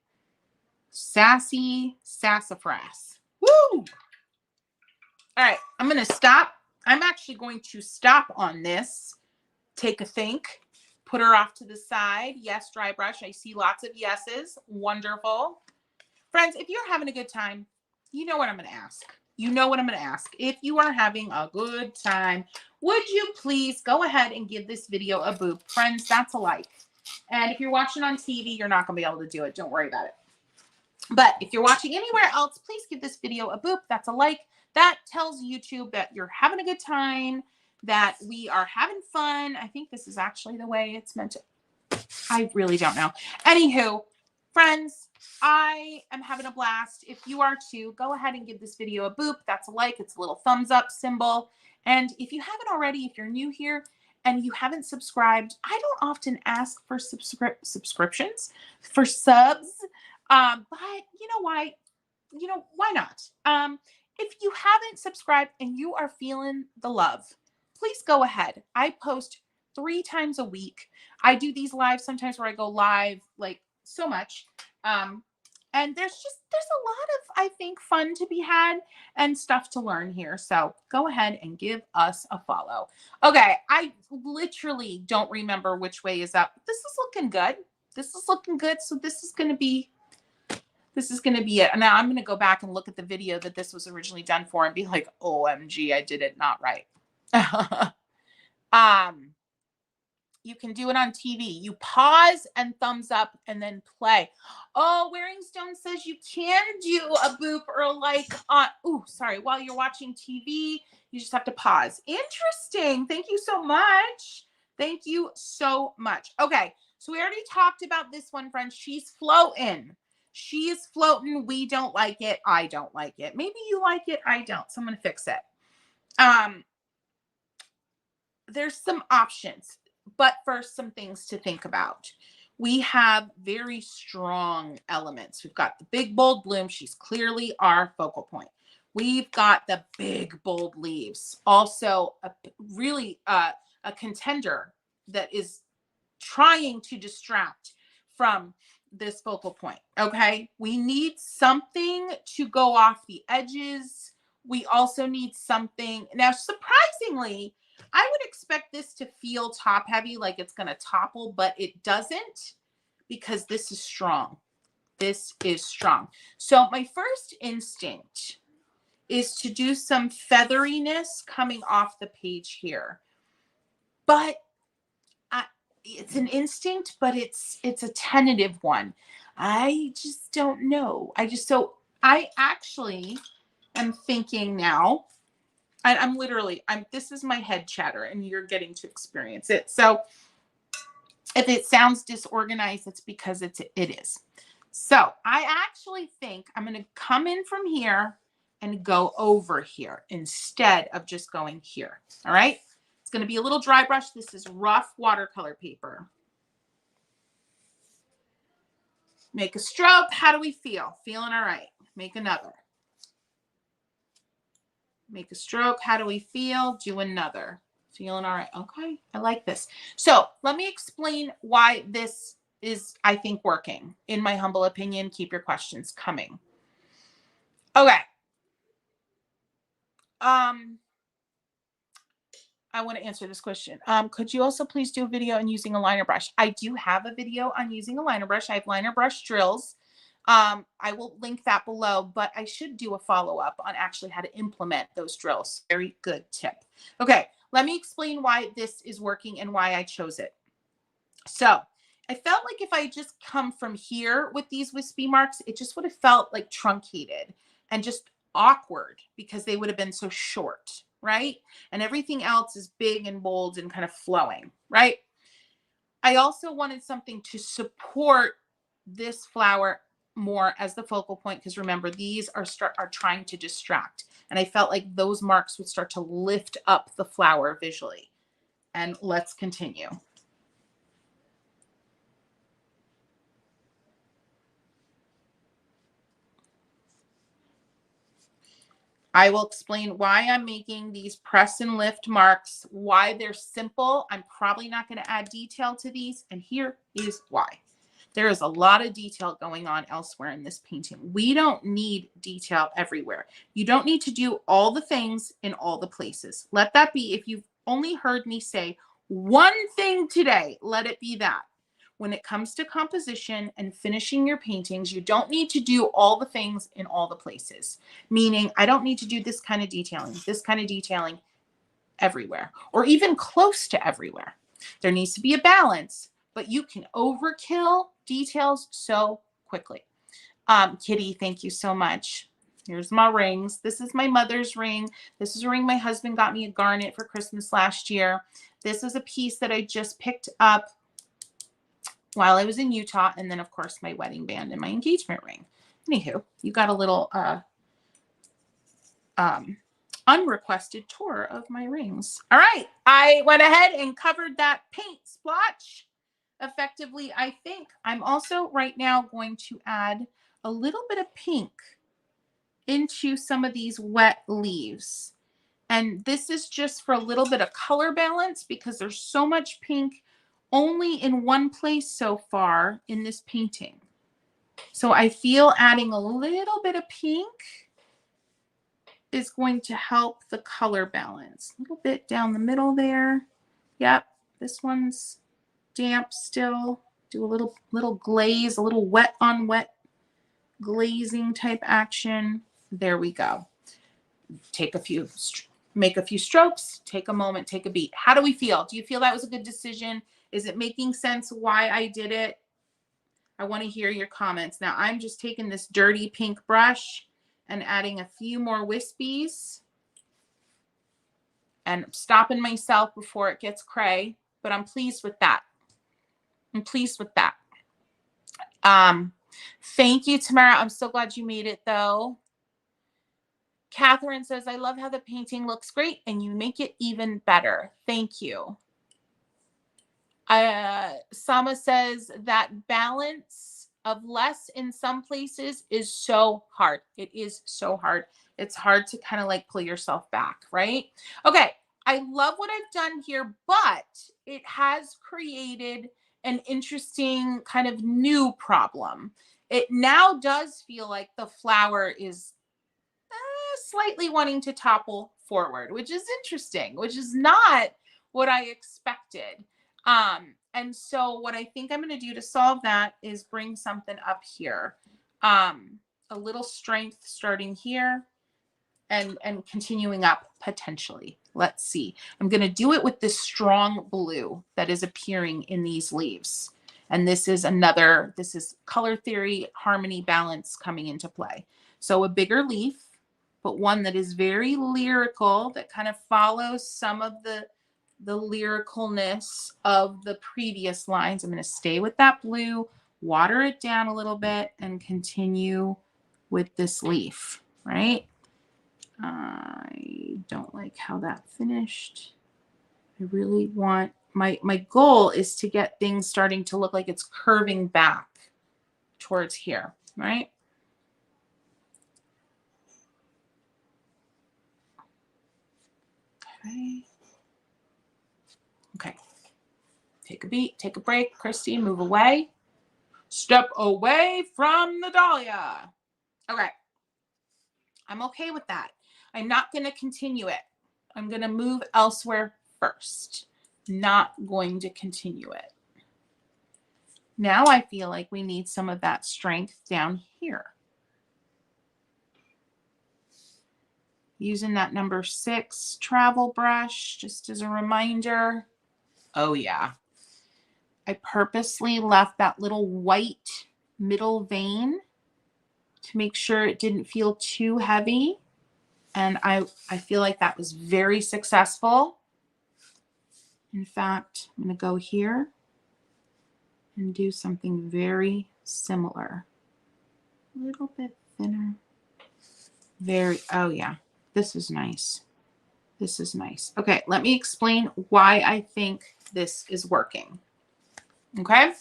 Sassy sassafras. Woo! All right, I'm going to stop. I'm actually going to stop on this. Take a think. Put her off to the side. Yes, dry brush. I see lots of yeses. Wonderful. Friends, if you're having a good time, you know what I'm going to ask. You know what I'm going to ask. If you are having a good time, would you please go ahead and give this video a boop? Friends, that's a like. And if you're watching on TV, you're not going to be able to do it. Don't worry about it. But if you're watching anywhere else, please give this video a boop. That's a like. That tells YouTube that you're having a good time, that we are having fun. I think this is actually the way it's meant to. I really don't know. Anywho, friends, I am having a blast. If you are too, go ahead and give this video a boop. That's a like. It's a little thumbs up symbol. And if you haven't already, if you're new here and you haven't subscribed, I don't often ask for subscriptions, for subs. But you know why? Why not? If you haven't subscribed and you are feeling the love, please go ahead. I post 3 times a week. I do these live sometimes where I go live like so much. And there's a lot of, I think, fun to be had and stuff to learn here. So go ahead and give us a follow. Okay, I literally don't remember which way is up. This is looking good. This is looking good. So this is going to be it. And now I'm going to go back and look at the video that this was originally done for and be like, OMG, I did it not right. You can do it on TV. You pause and thumbs up and then play. Oh, Wearing Stone says you can do a boop or a like on, while you're watching TV, you just have to pause. Interesting. Thank you so much. Thank you so much. Okay. So we already talked about this one, friends. She's floating. She is floating. We don't like it. I don't like it. Maybe you like it. I don't. So I'm going to fix it. There's some options, but first some things to think about. We have very strong elements. We've got the big, bold bloom. She's clearly our focal point. We've got the big, bold leaves. Also, a contender that is trying to distract from this focal point. Okay. We need something to go off the edges. We also need something. Now, surprisingly, I would expect this to feel top heavy, like it's going to topple, but it doesn't, because this is strong. This is strong. So my first instinct is to do some featheriness coming off the page here. But it's an instinct, but it's a tentative one. I just don't know. I actually am thinking now, and this is my head chatter and you're getting to experience it. So if it sounds disorganized, it's because it is. So I actually think I'm going to come in from here and go over here instead of just going here. All right. It's going to be a little dry brush. This is rough watercolor paper. Make a stroke. How do we feel? Feeling all right. Make another. Make a stroke. How do we feel? Do another. Feeling all right. Okay. I like this. So let me explain why this is, I think, working. In my humble opinion, keep your questions coming. Okay. I want to answer this question. Could you also please do a video on using a liner brush? I do have a video on using a liner brush. I have liner brush drills. I will link that below, but I should do a follow-up on actually how to implement those drills. Very good tip. Okay, let me explain why this is working and why I chose it. So I felt like if I just come from here with these wispy marks, it just would have felt like truncated and just awkward because they would have been so short, right? And everything else is big and bold and kind of flowing, right? I also wanted something to support this flower more as the focal point, because remember, these are trying to distract. And I felt like those marks would start to lift up the flower visually. And let's continue. I will explain why I'm making these press and lift marks, why they're simple. I'm probably not going to add detail to these. And here is why. There is a lot of detail going on elsewhere in this painting. We don't need detail everywhere. You don't need to do all the things in all the places. Let that be, if you've only heard me say one thing today, let it be that. When it comes to composition and finishing your paintings, you don't need to do all the things in all the places. Meaning, I don't need to do this kind of detailing everywhere, or even close to everywhere. There needs to be a balance, but you can overkill details so quickly. Kitty, thank you so much. Here's my rings. This is my mother's ring. This is a ring my husband got me a garnet for Christmas last year. This is a piece that I just picked up while I was in Utah. And then, of course, my wedding band and my engagement ring. Anywho, you got a little unrequested tour of my rings. All right. I went ahead and covered that paint splotch effectively, I think. I'm also right now going to add a little bit of pink into some of these wet leaves. And this is just for a little bit of color balance because there's so much pink only in one place so far in this painting. So I feel adding a little bit of pink is going to help the color balance. A little bit down the middle there. Yep, this one's damp still. Do a little glaze, a little wet on wet glazing type action. There we go. Make a few strokes, take a moment, take a beat. How do we feel? Do you feel that was a good decision? Is it making sense why I did it? I want to hear your comments. Now I'm just taking this dirty pink brush and adding a few more wispies and stopping myself before it gets cray, but I'm pleased with that. I'm pleased with that. Thank you, Tamara. I'm so glad you made it though. Catherine says, I love how the painting looks great and you make it even better. Thank you. Sama says that balance of less in some places is so hard. It is so hard. It's hard to kind of like pull yourself back, right? Okay. I love what I've done here, but it has created an interesting kind of new problem. It now does feel like the flower is slightly wanting to topple forward, which is interesting, which is not what I expected. And so what I think I'm going to do to solve that is bring something up here. A little strength starting here and continuing up potentially. Let's see. I'm going to do it with this strong blue that is appearing in these leaves. And this is color theory, harmony, balance coming into play. So a bigger leaf, but one that is very lyrical, that kind of follows some of the lyricalness of the previous lines. I'm going to stay with that blue, water it down a little bit, and continue with this leaf, right? I don't like how that finished. I really want, my goal is to get things starting to look like it's curving back towards here, right? Okay. Okay. Take a beat, take a break. Christy, move away. Step away from the dahlia. Okay. I'm okay with that. I'm not going to continue it. I'm going to move elsewhere first. Not going to continue it. Now I feel like we need some of that strength down here. Using that number 6 travel brush just as a reminder. Oh yeah. I purposely left that little white middle vein to make sure it didn't feel too heavy. And I feel like that was very successful. In fact, I'm going to go here and do something very similar. A little bit thinner. Oh yeah, this is nice. This is nice. Okay, let me explain why I think this is working. Okay.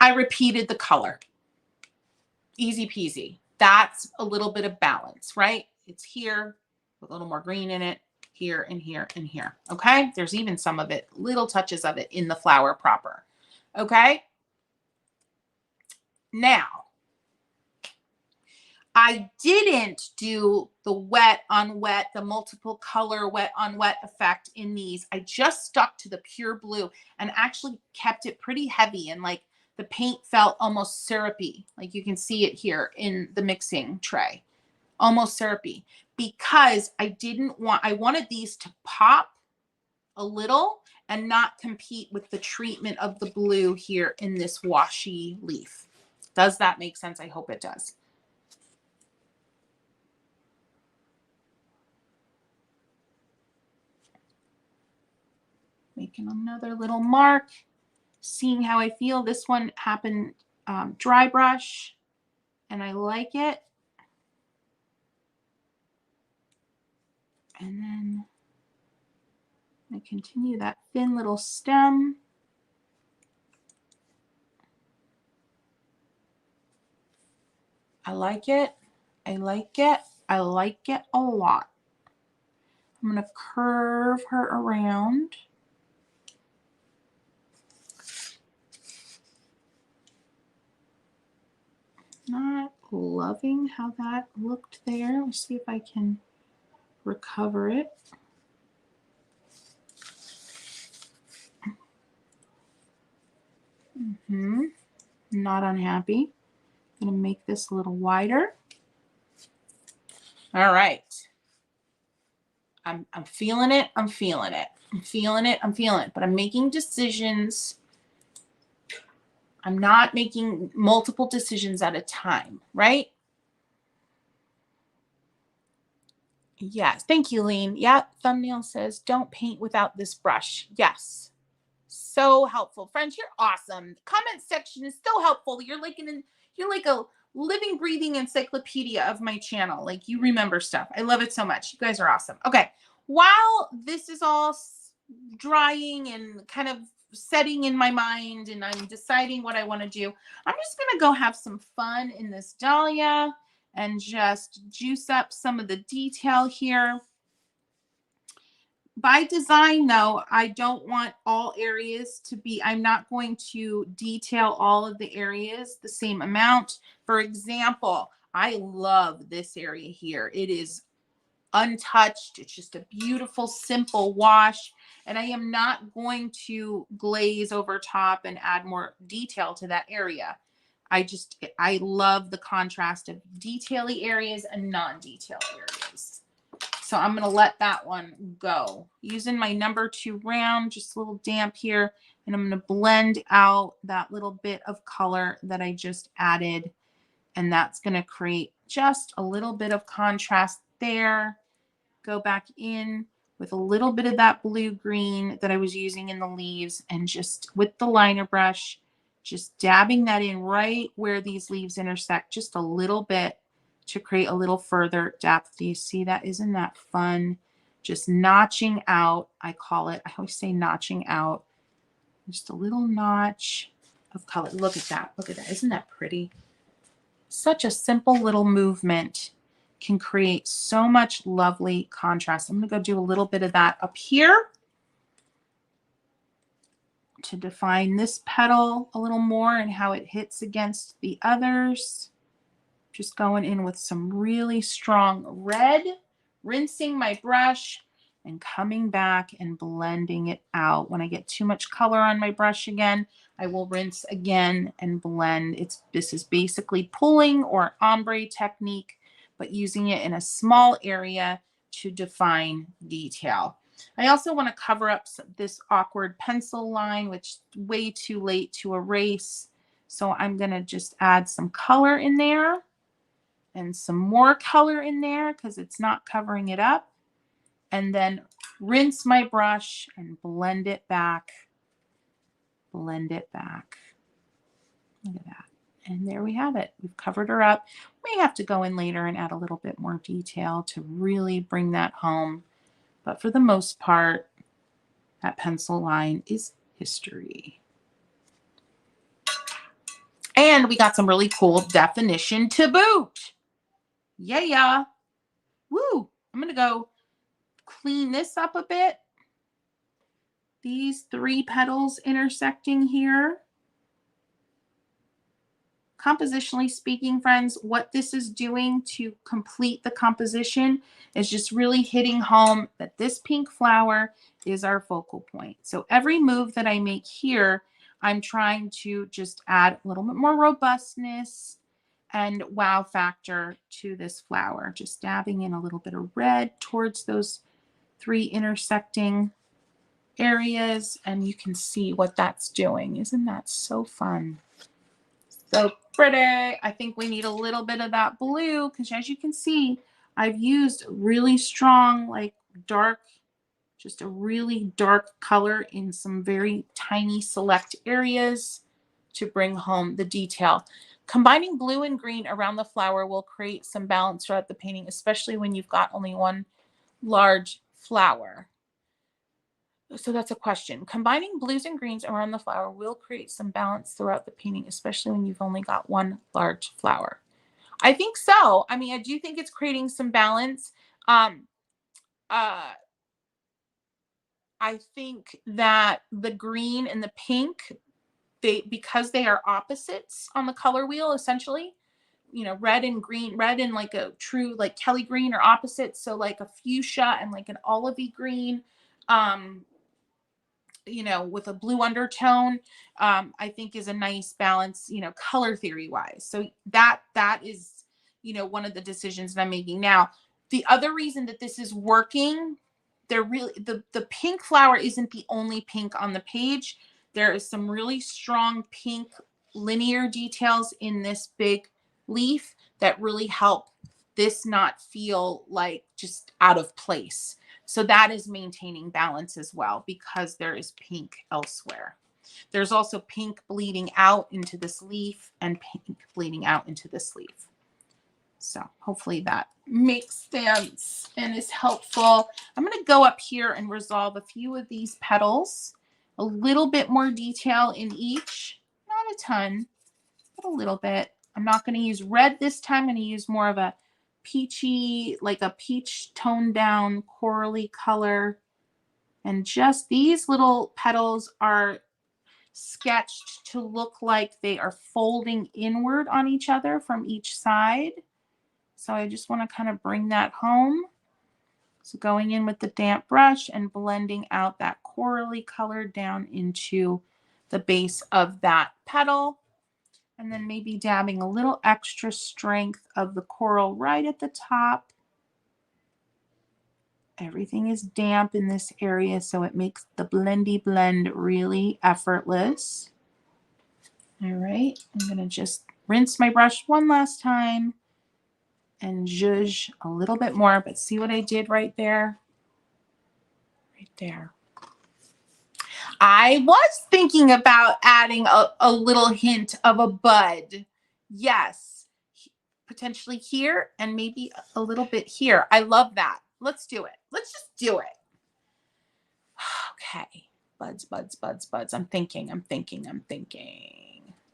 I repeated the color. Easy peasy. That's a little bit of balance, right? It's here with a little more green in it, here and here and here. Okay. There's even some of it, little touches of it in the flower proper. Okay. Now, I didn't do the wet on wet, the multiple color wet on wet effect in these. I just stuck to the pure blue and actually kept it pretty heavy, and like the paint felt almost syrupy. Like you can see it here in the mixing tray, almost syrupy, because I wanted these to pop a little and not compete with the treatment of the blue here in this washy leaf. Does that make sense? I hope it does. Making another little mark, seeing how I feel. This one happened dry brush, and I like it. And then I continue that thin little stem. I like it. I like it. I like it a lot. I'm going to curve her around. Not loving how that looked there. Let's see if I can recover it. Not unhappy. I'm going to make this a little wider. All right. I'm feeling it. I'm feeling it. I'm feeling it. I'm feeling it. But I'm making decisions. I'm not making multiple decisions at a time, right? Yes. Thank you, Lean. Yeah. Thumbnail says, don't paint without this brush. Yes. So helpful. Friends, you're awesome. The comment section is so helpful. You're like a living, breathing encyclopedia of my channel. Like, you remember stuff. I love it so much. You guys are awesome. Okay. While this is all drying and kind of setting in my mind and I'm deciding what I want to do, I'm just going to go have some fun in this dahlia and just juice up some of the detail here. By design, though, I don't want all areas to be, I'm not going to detail all of the areas the same amount. For example, I love this area here. It is untouched. It's just a beautiful, simple wash. And I am not going to glaze over top and add more detail to that area. I love the contrast of detail-y areas and non-detail areas. So I'm going to let that one go. Using my number 2 round, just a little damp here. And I'm going to blend out that little bit of color that I just added. And that's going to create just a little bit of contrast there. Go back in with a little bit of that blue-green that I was using in the leaves. And just with the liner brush, just dabbing that in right where these leaves intersect, just a little bit, to create a little further depth. Do you see that? Isn't that fun? Just notching out, I call it. I always say notching out. Just a little notch of color. Look at that. Look at that. Isn't that pretty? Such a simple little movement can create so much lovely contrast. I'm going to go do a little bit of that up here to define this petal a little more and how it hits against the others. Just going in with some really strong red, rinsing my brush and coming back and blending it out. When I get too much color on my brush again, I will rinse again and blend. This is basically pulling or ombre technique, but using it in a small area to define detail. I also want to cover up this awkward pencil line, which is way too late to erase. So I'm going to just add some color in there. And some more color in there because it's not covering it up. And then rinse my brush and blend it back. Blend it back. Look at that. And there we have it. We've covered her up. We may have to go in later and add a little bit more detail to really bring that home. But for the most part, that pencil line is history. And we got some really cool definition to boot. Yeah. Woo. I'm going to go clean this up a bit. These 3 petals intersecting here. Compositionally speaking, friends, what this is doing to complete the composition is just really hitting home that this pink flower is our focal point. So every move that I make here, I'm trying to just add a little bit more robustness and wow factor to this flower. Just dabbing in a little bit of red towards those 3 intersecting areas, and you can see what that's doing. Isn't that so fun? So pretty. I think we need a little bit of that blue because, as you can see, I've used really strong, like dark Just a really dark color in some very tiny select areas to bring home the detail. Combining blue and green around the flower will create some balance throughout the painting, especially when you've got only one large flower. So that's a question. Combining blues and greens around the flower will create some balance throughout the painting, especially when you've only got one large flower. I think so. I mean, I do think it's creating some balance. Um, uh, I think that the green and the pink, because they are opposites on the color wheel, essentially, you know, red and green, red and like a true like Kelly green are opposites. So like a fuchsia and like an olivey green, you know, with a blue undertone, I think is a nice balance, you know, color theory wise. So that is, you know, one of the decisions that I'm making now. The other reason that this is working, they're really, the pink flower isn't the only pink on the page. There is some really strong pink linear details in this big leaf that really help this not feel like just out of place. So that is maintaining balance as well, because there is pink elsewhere. There's also pink bleeding out into this leaf and pink bleeding out into this leaf. So hopefully that makes sense and is helpful. I'm going to go up here and resolve a few of these petals, a little bit more detail in each, not a ton, but a little bit. I'm not going to use red this time. I'm going to use more of a peachy, like a peach toned down corally color. And just these little petals are sketched to look like they are folding inward on each other from each side. So I just want to kind of bring that home. So going in with the damp brush and blending out that corally color down into the base of that petal. And then maybe dabbing a little extra strength of the coral right at the top. Everything is damp in this area, so it makes the blendy blend really effortless. All right, I'm going to just rinse my brush one last time and zhuzh a little bit more, but see what I did right there? Right there. I was thinking about adding a little hint of a bud. Yes, potentially here and maybe a little bit here. I love that. Let's do it. Let's just do it. Okay. Buds, buds, buds, buds. I'm thinking.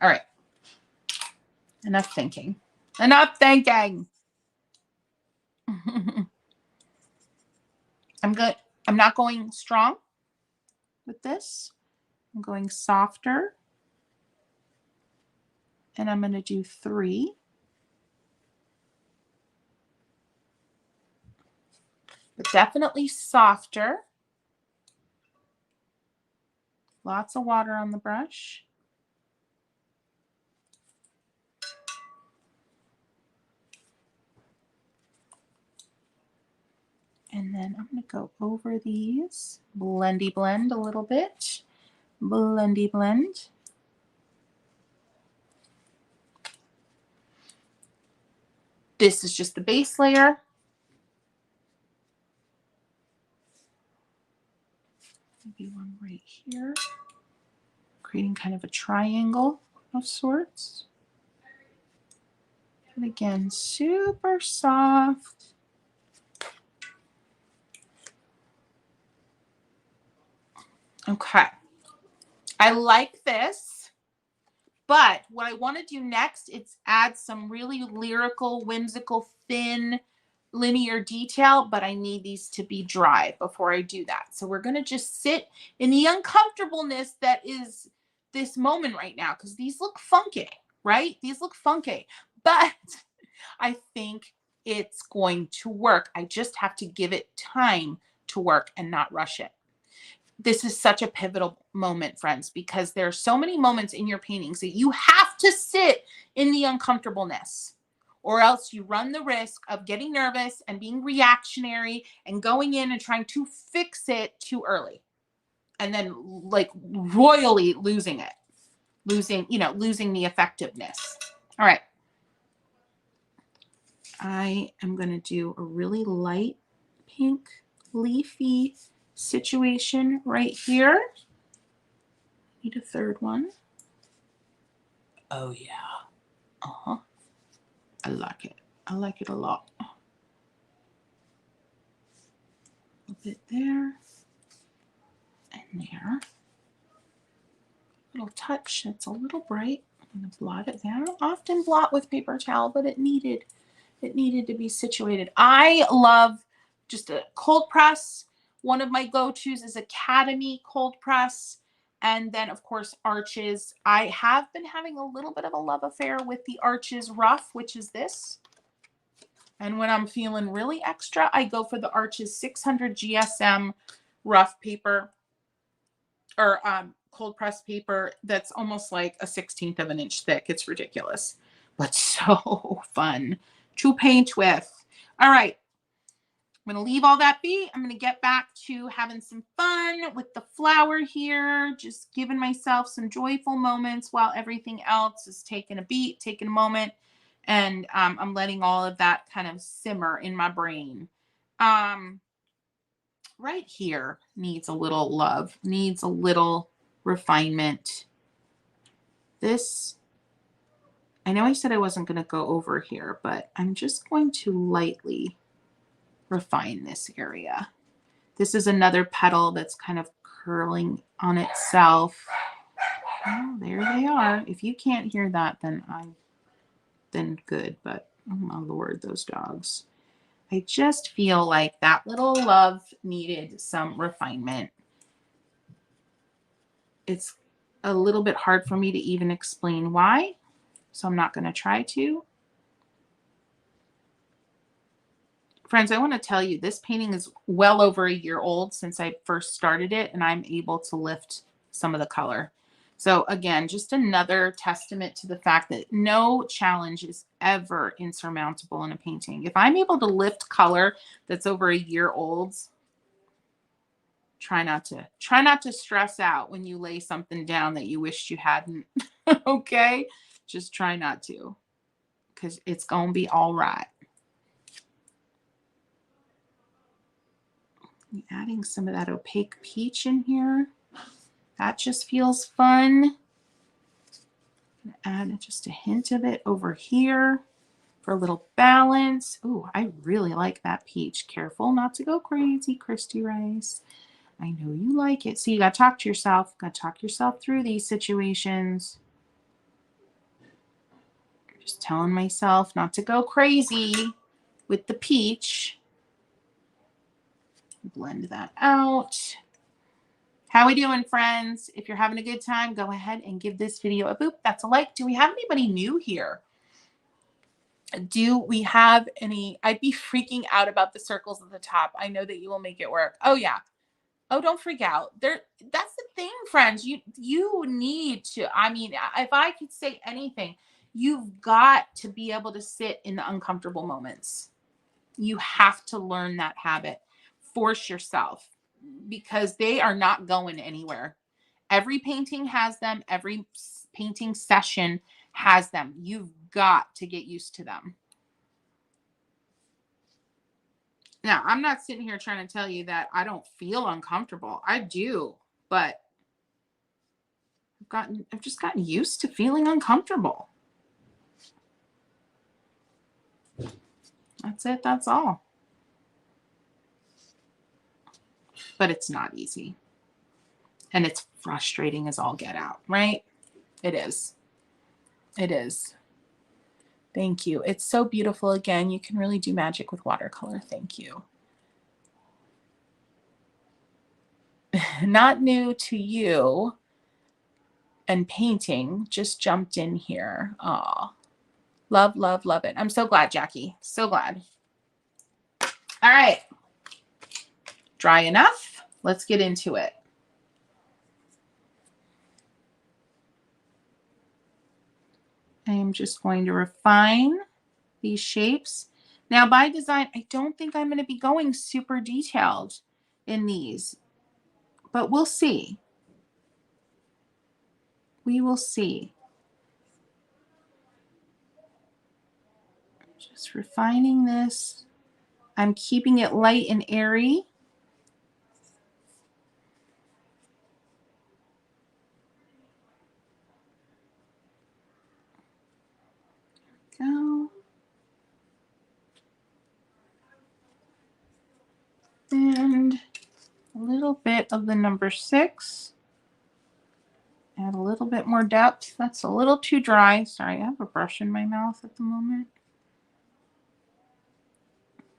All right. Enough thinking. Enough thinking. I'm not going strong with this. I'm going softer. And I'm going to do 3. But definitely softer. Lots of water on the brush. And then I'm going to go over these. Blendy blend a little bit. Blendy blend. This is just the base layer. Maybe one right here. Creating kind of a triangle of sorts. And again, super soft. Okay. I like this, but what I want to do next is add some really lyrical, whimsical, thin, linear detail, but I need these to be dry before I do that. So we're going to just sit in the uncomfortableness that is this moment right now, because these look funky, right? These look funky, but I think it's going to work. I just have to give it time to work and not rush it. This is such a pivotal moment, friends, because there are so many moments in your paintings that you have to sit in the uncomfortableness, or else you run the risk of getting nervous and being reactionary and going in and trying to fix it too early and then like royally losing it, losing the effectiveness. All right. I am going to do a really light pink leafy situation right here. Need a third one. Oh yeah. Uh-huh. I like it. I like it a lot. A bit there and there. Little touch. It's a little bright. I'm going to blot it there. I don't often blot with paper towel, but it needed to be situated. I love just a cold press. One of my go-tos is Academy cold press. And then, of course, Arches. I have been having a little bit of a love affair with the Arches Rough, which is this. And when I'm feeling really extra, I go for the Arches 600 GSM rough paper, or cold press paper that's almost like a 1/16 of an inch thick. It's ridiculous, but so fun to paint with. All right. I'm going to leave all that be. I'm going to get back to having some fun with the flower here, just giving myself some joyful moments while everything else is taking a beat, taking a moment. And I'm letting all of that kind of simmer in my brain. Right here needs a little love, needs a little refinement. This, I know I said I wasn't going to go over here, but I'm just going to lightly refine this area. This is another petal that's kind of curling on itself. Oh, there they are. If you can't hear that, then good, but oh my Lord, those dogs. I just feel like that little love needed some refinement. It's a little bit hard for me to even explain why, so I'm not going to try to. Friends, I want to tell you, this painting is well over a year old since I first started it, and I'm able to lift some of the color. So again, just another testament to the fact that no challenge is ever insurmountable in a painting. If I'm able to lift color that's over a year old, try not to stress out when you lay something down that you wished you hadn't. Okay? Just try not to, because it's going to be all right. Adding some of that opaque peach in here. That just feels fun. Add just a hint of it over here for a little balance. Ooh, I really like that peach. Careful not to go crazy, Christy Rice. I know you like it. So you got to talk to yourself. Got to talk yourself through these situations. Just telling myself not to go crazy with the peach. Blend that out. How we doing, friends? If you're having a good time, go ahead and give this video a boop. That's a like. Do we have anybody new here? Do we have any? I'd be freaking out about the circles at the top. I know that you will make it work. Oh, yeah. Oh, don't freak out. That's the thing, friends. You need to, I mean, if I could say anything, you've got to be able to sit in the uncomfortable moments. You have to learn that habit. Force yourself, because they are not going anywhere. Every painting has them. Every painting session has them. You've got to get used to them. Now, I'm not sitting here trying to tell you that I don't feel uncomfortable. I do, but I've just gotten used to feeling uncomfortable. That's it. That's all. But it's not easy. And it's frustrating as all get out, right? It is. It is. Thank you. It's so beautiful. Again, you can really do magic with watercolor. Thank you. Not new to you and painting, just jumped in here. Aw. Love, love, love it. I'm so glad, Jackie. So glad. All right. Dry enough. Let's get into it. I am just going to refine these shapes. Now, by design, I don't think I'm going to be going super detailed in these, but we'll see. We will see. Just refining this. I'm keeping it light and airy. go. And a little bit of the number 6. Add a little bit more depth. That's a little too dry. Sorry, I have a brush in my mouth at the moment.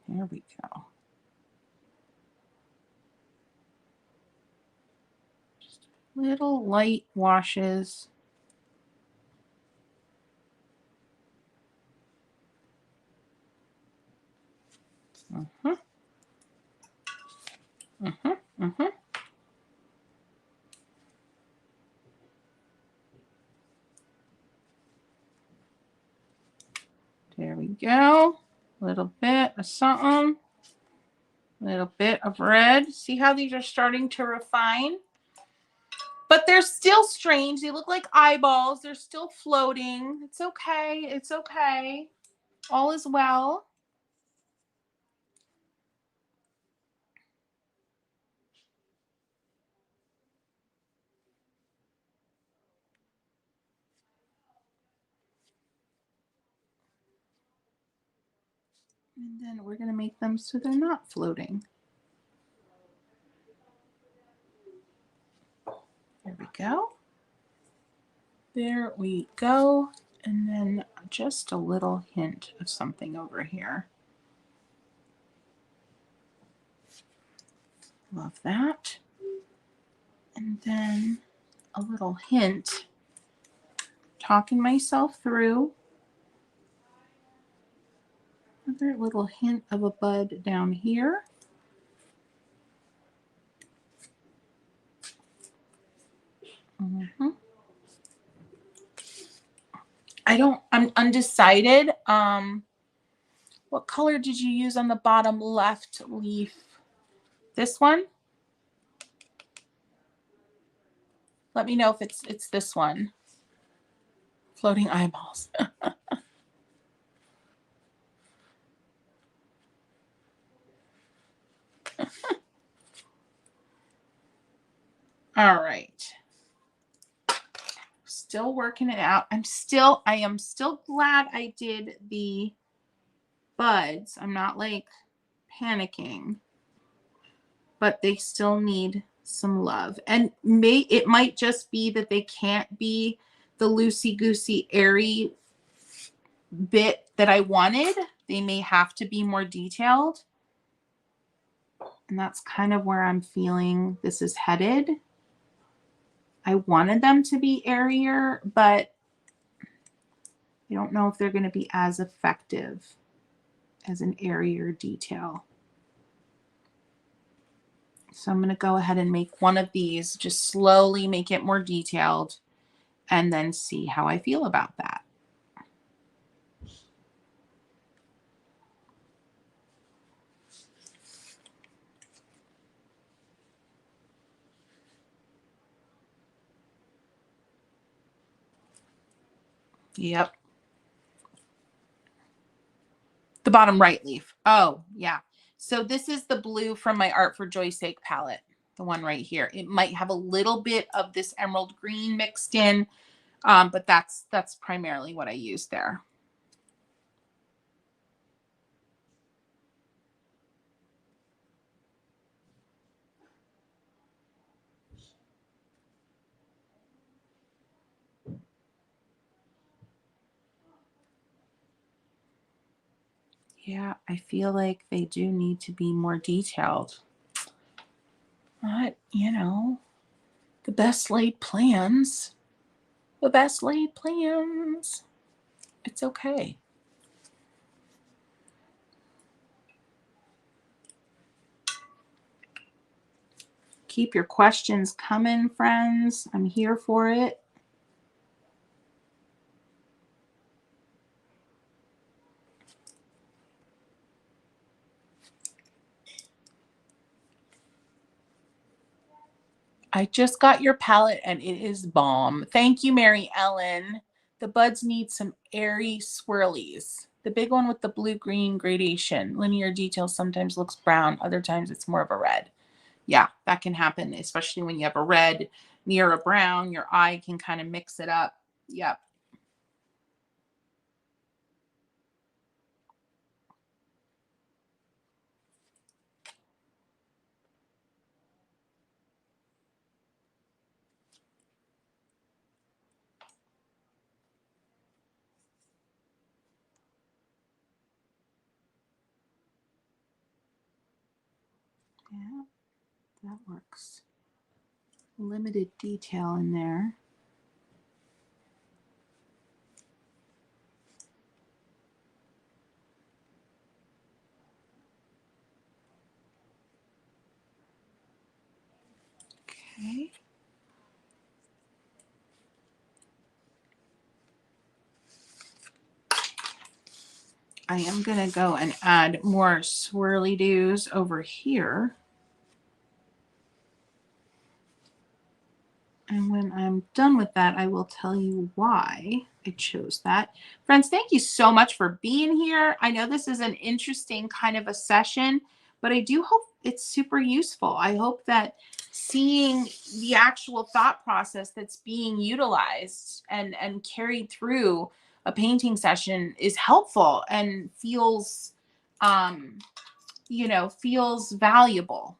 There we go. Just little light washes. Mm-hmm. Mm-hmm. Mm-hmm. There we go. A little bit of something. A little bit of red. See how these are starting to refine? But they're still strange. They look like eyeballs. They're still floating. It's okay. It's okay. All is well. And then we're going to make them so they're not floating. There we go. There we go. And then just a little hint of something over here. Love that. And then a little hint, talking myself through. Another little hint of a bud down here. Mm-hmm. I'm undecided. What color did you use on the bottom left leaf? This one? Let me know if it's this one. Floating eyeballs. All right. Still working it out. I am still glad I did the buds. I'm not like panicking, but they still need some love. And it might just be that they can't be the loosey-goosey, airy bit that I wanted. They may have to be more detailed. And that's kind of where I'm feeling this is headed. I wanted them to be airier, but I don't know if they're going to be as effective as an airier detail. So I'm going to go ahead and make one of these, just slowly make it more detailed, and then see how I feel about that. Yep. The bottom right leaf. Oh, yeah. So this is the blue from my Art for Joy's Sake palette, the one right here. It might have a little bit of this emerald green mixed in, but that's primarily what I use there. Yeah, I feel like they do need to be more detailed. But, you know, the best laid plans. The best laid plans. It's okay. Keep your questions coming, friends. I'm here for it. I just got your palette and it is bomb. Thank you, Mary Ellen. The buds need some airy swirlies. The big one with the blue-green gradation. Linear detail sometimes looks brown. Other times it's more of a red. Yeah, that can happen, especially when you have a red near a brown. Your eye can kind of mix it up. Yep. That works. Limited detail in there. Okay. I am going to go and add more swirly doos over here. And when I'm done with that, I will tell you why I chose that. Friends, thank you so much for being here. I know this is an interesting kind of a session, but I do hope it's super useful. I hope that seeing the actual thought process that's being utilized and carried through a painting session is helpful and feels, feels valuable.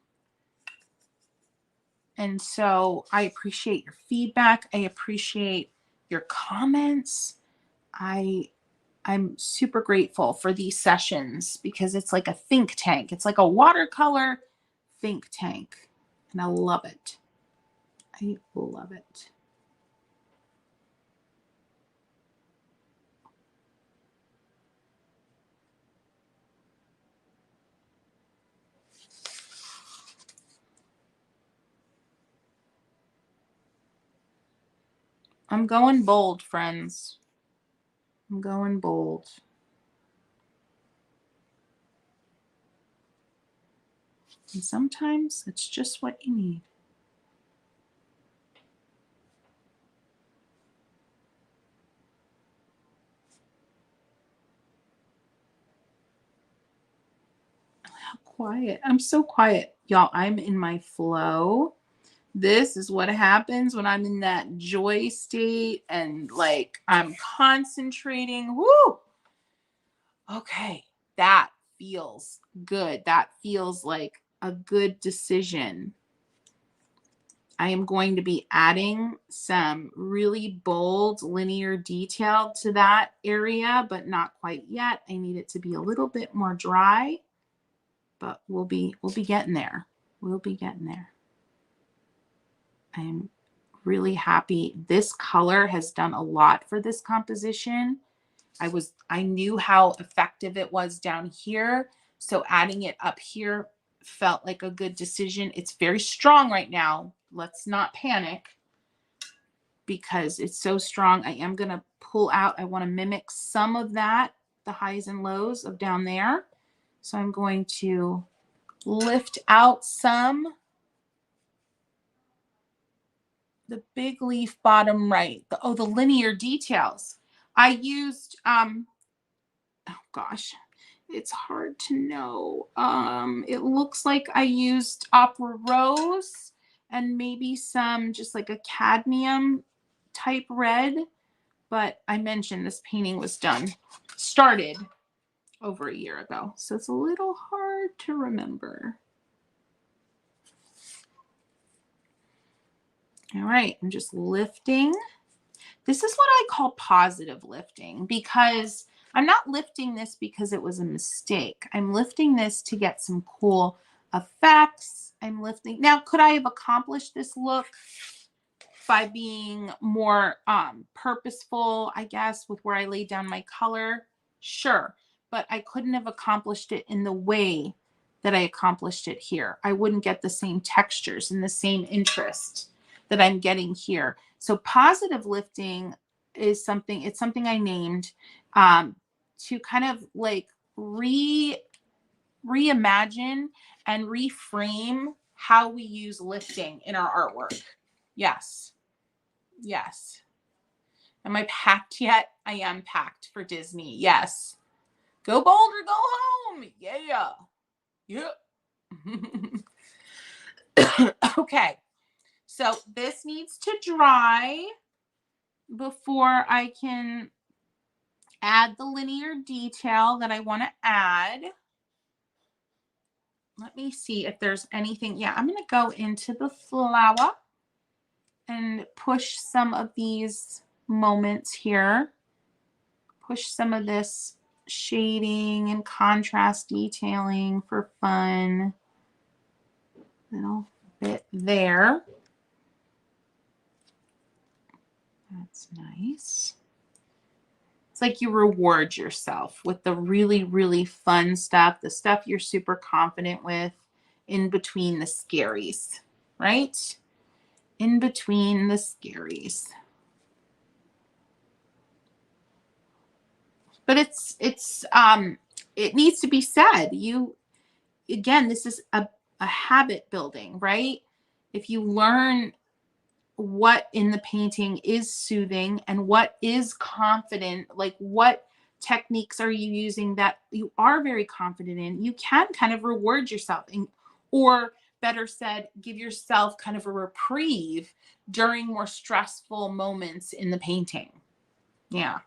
And so I appreciate your feedback. I appreciate your comments. I'm super grateful for these sessions because it's like a think tank. It's like a watercolor think tank. And I love it. I love it. I'm going bold, friends. I'm going bold. And sometimes it's just what you need. How quiet. I'm so quiet. Y'all, I'm in my flow. This is what happens when I'm in that joy state and like I'm concentrating. Woo! Okay, that feels good. That feels like a good decision. I am going to be adding some really bold linear detail to that area, but not quite yet. I need it to be a little bit more dry, but we'll be getting there. We'll be getting there. I'm really happy. This color has done a lot for this composition. I knew how effective it was down here. So adding it up here felt like a good decision. It's very strong right now. Let's not panic because it's so strong. I am going to pull out. I want to mimic some of that, the highs and lows of down there. So I'm going to lift out some. The big leaf bottom right. The linear details. I used, oh gosh, it's hard to know. It looks like I used Opera Rose and maybe some just like a cadmium type red. But I mentioned this painting was started over a year ago. So it's a little hard to remember. All right, I'm just lifting. This is what I call positive lifting because I'm not lifting this because it was a mistake. I'm lifting this to get some cool effects. I'm lifting. Now, could I have accomplished this look by being more purposeful, I guess, with where I laid down my color? Sure, but I couldn't have accomplished it in the way that I accomplished it here. I wouldn't get the same textures and the same interest that I'm getting here. So positive lifting is something, it's something I named to kind of like reimagine and reframe how we use lifting in our artwork. Yes. Yes. Am I packed yet? I am packed for Disney. Yes. Go bold or go home. Yeah. Yeah. Okay. So this needs to dry before I can add the linear detail that I want to add. Let me see if there's anything. Yeah, I'm going to go into the flower and push some of these moments here. Push some of this shading and contrast detailing for fun. Little there. That's nice. It's like you reward yourself with the really, really fun stuff, the stuff you're super confident with in between the scaries, right? In between the scaries. But it needs to be said. Again, this is a habit building, right? If you learn what in the painting is soothing and what is confident, like what techniques are you using that you are very confident in, you can kind of reward yourself or better said, give yourself kind of a reprieve during more stressful moments in the painting. Yeah.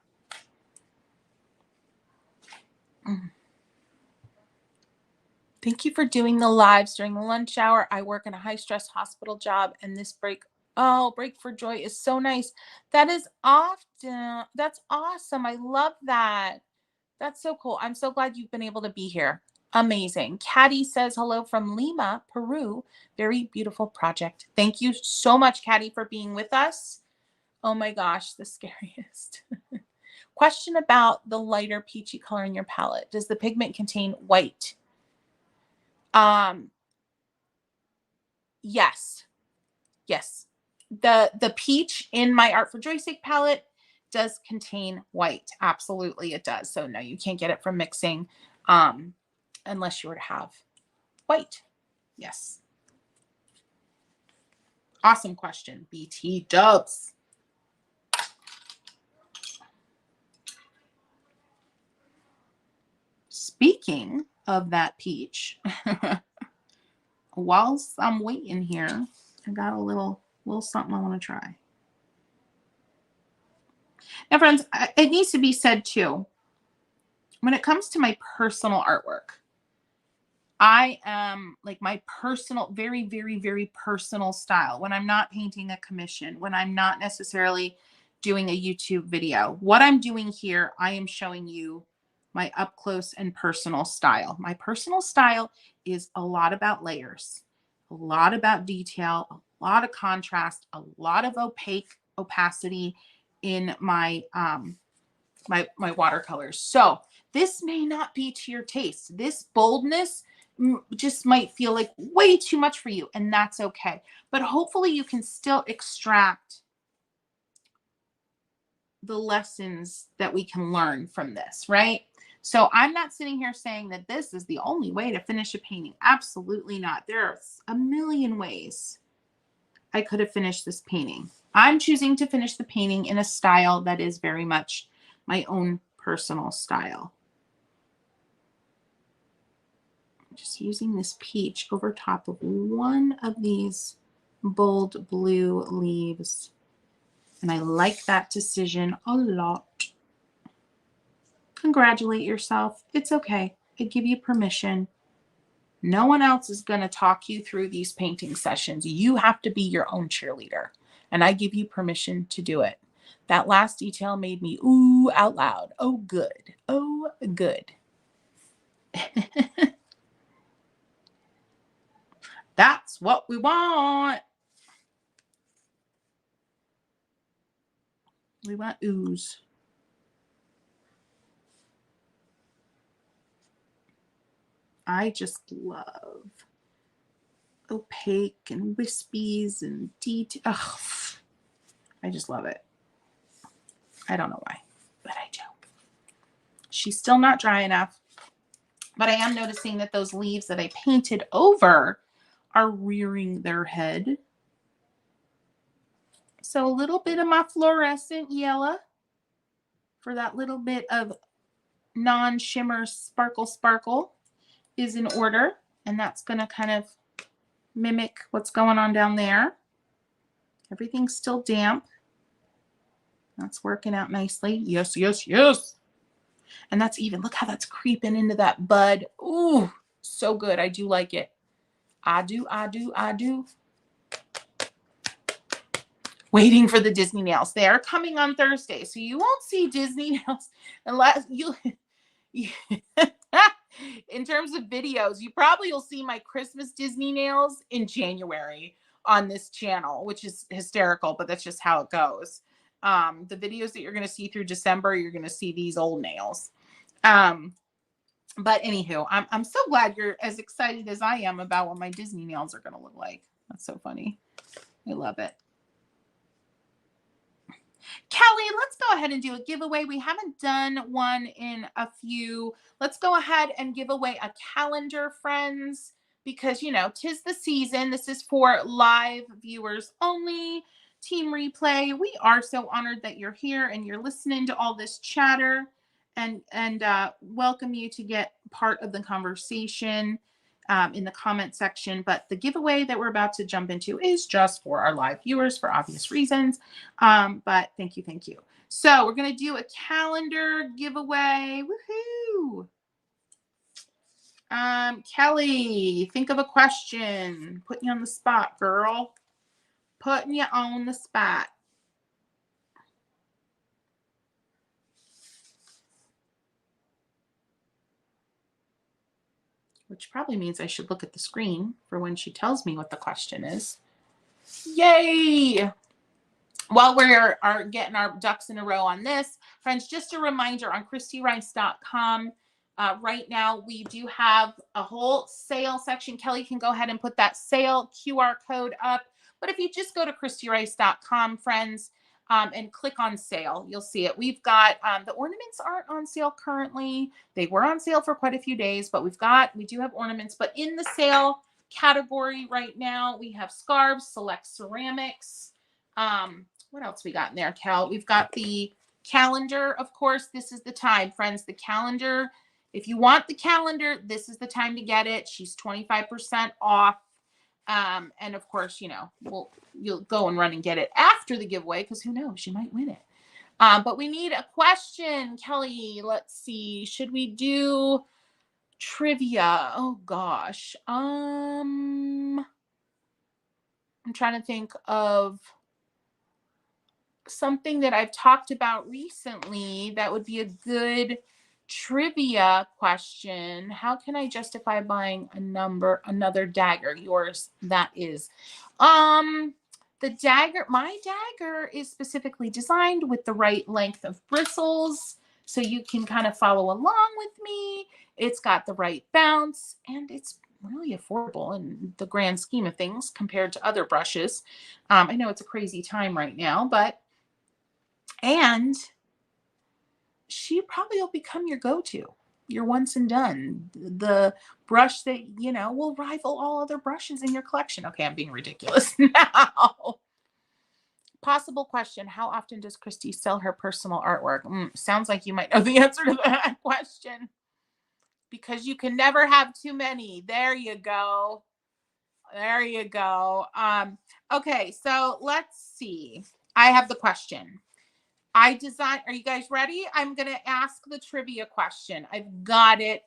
Thank you for doing the lives during the lunch hour. I work in a high stress hospital job and this break for joy is so nice. That is often. That's awesome. I love that. That's so cool. I'm so glad you've been able to be here. Amazing. Caddy says hello from Lima, Peru. Very beautiful project. Thank you so much, Caddy, for being with us. Oh my gosh, the scariest. Question about the lighter peachy color in your palette. Does the pigment contain white? Yes. Yes. The peach in my Art for Joy's Sake palette does contain white. Absolutely it does. So no, you can't get it from mixing unless you were to have white. Yes. Awesome question, BT Dubs. Speaking of that peach, whilst I'm waiting here, I got a little something I want to try. Now, friends, it needs to be said too, when it comes to my personal artwork, I am like my personal, very, very, very personal style. When I'm not painting a commission, when I'm not necessarily doing a YouTube video, what I'm doing here, I am showing you my up close and personal style. My personal style is a lot about layers, a lot about detail, a lot of contrast, a lot of opacity in my my watercolors. So this may not be to your taste. This boldness just might feel like way too much for you, and that's okay. But hopefully you can still extract the lessons that we can learn from this, right? So I'm not sitting here saying that this is the only way to finish a painting. Absolutely not. There are a million ways I could have finished this painting. I'm choosing to finish the painting in a style that is very much my own personal style. I'm just using this peach over top of one of these bold blue leaves. And I like that decision a lot. Congratulate yourself. It's okay. I give you permission. No one else is going to talk you through these painting sessions. You have to be your own cheerleader. And I give you permission to do it. That last detail made me ooh out loud. Oh, good. Oh, good. That's what we want. We want ooze. I just love opaque and wispies and detail. Oh, I just love it. I don't know why, but I do. She's still not dry enough, but I am noticing that those leaves that I painted over are rearing their head. So a little bit of my fluorescent yellow for that little bit of non-shimmer sparkle is in order. And that's going to kind of mimic what's going on down there. Everything's still damp. That's working out nicely. Yes, yes, yes. And that's even, look how that's creeping into that bud. Ooh, so good. I do like it. I do. Waiting for the Disney nails. They are coming on Thursday. So you won't see Disney nails unless you, in terms of videos, you probably will see my Christmas Disney nails in January. on this channel, which is hysterical, but that's just how it goes. The videos that you're going to see through December, you're going to see these old nails. But anywho, I'm so glad you're as excited as I am about what my Disney nails are going to look like. That's so funny. I love it. Kelly, let's go ahead and do a giveaway. We haven't done one in a few. Let's go ahead and give away a calendar, friends, because, you know, 'tis the season. This is for live viewers only. Team Replay, we are so honored that you're here and you're listening to all this chatter, and welcome you to get part of the conversation in the comment section. But the giveaway that we're about to jump into is just for our live viewers for obvious reasons. But thank you, thank you. So we're going to do a calendar giveaway. Woohoo! Kelly, think of a question. Putting you on the spot, girl. Putting you on the spot. Which probably means I should look at the screen for when she tells me what the question is. Yay! While we're getting our ducks in a row on this, friends, just a reminder on ChristyRice.com. Right now, we do have a whole sale section. Kelly can go ahead and put that sale QR code up. But if you just go to ChristyRice.com, friends, and click on sale, you'll see it. We've got the ornaments aren't on sale currently. They were on sale for quite a few days, but we do have ornaments. But in the sale category right now, we have scarves, select ceramics. What else we got in there, Cal? We've got the calendar, of course. This is the time, friends. The calendar. If you want the calendar, this is the time to get it. She's 25% off. And of course, you know, you'll go and run and get it after the giveaway because who knows, she might win it. But we need a question, Kelly. Let's see. Should we do trivia? Oh gosh. I'm trying to think of something that I've talked about recently that would be a good trivia question. How can I justify buying another dagger? Yours, that is. The dagger, my dagger is specifically designed with the right length of bristles, so you can kind of follow along with me. It's got the right bounce, and it's really affordable in the grand scheme of things compared to other brushes. I know it's a crazy time right now, and she probably will become your go-to, your once and done, the brush that, you know, will rival all other brushes in your collection. Okay, I'm being ridiculous now. Possible question: how often does Christy sell her personal artwork? Sounds like you might know the answer to that question, because you can never have too many. There you go. There you go. Okay, so let's see. I have the question. Are you guys ready? I'm going to ask the trivia question. I've got it.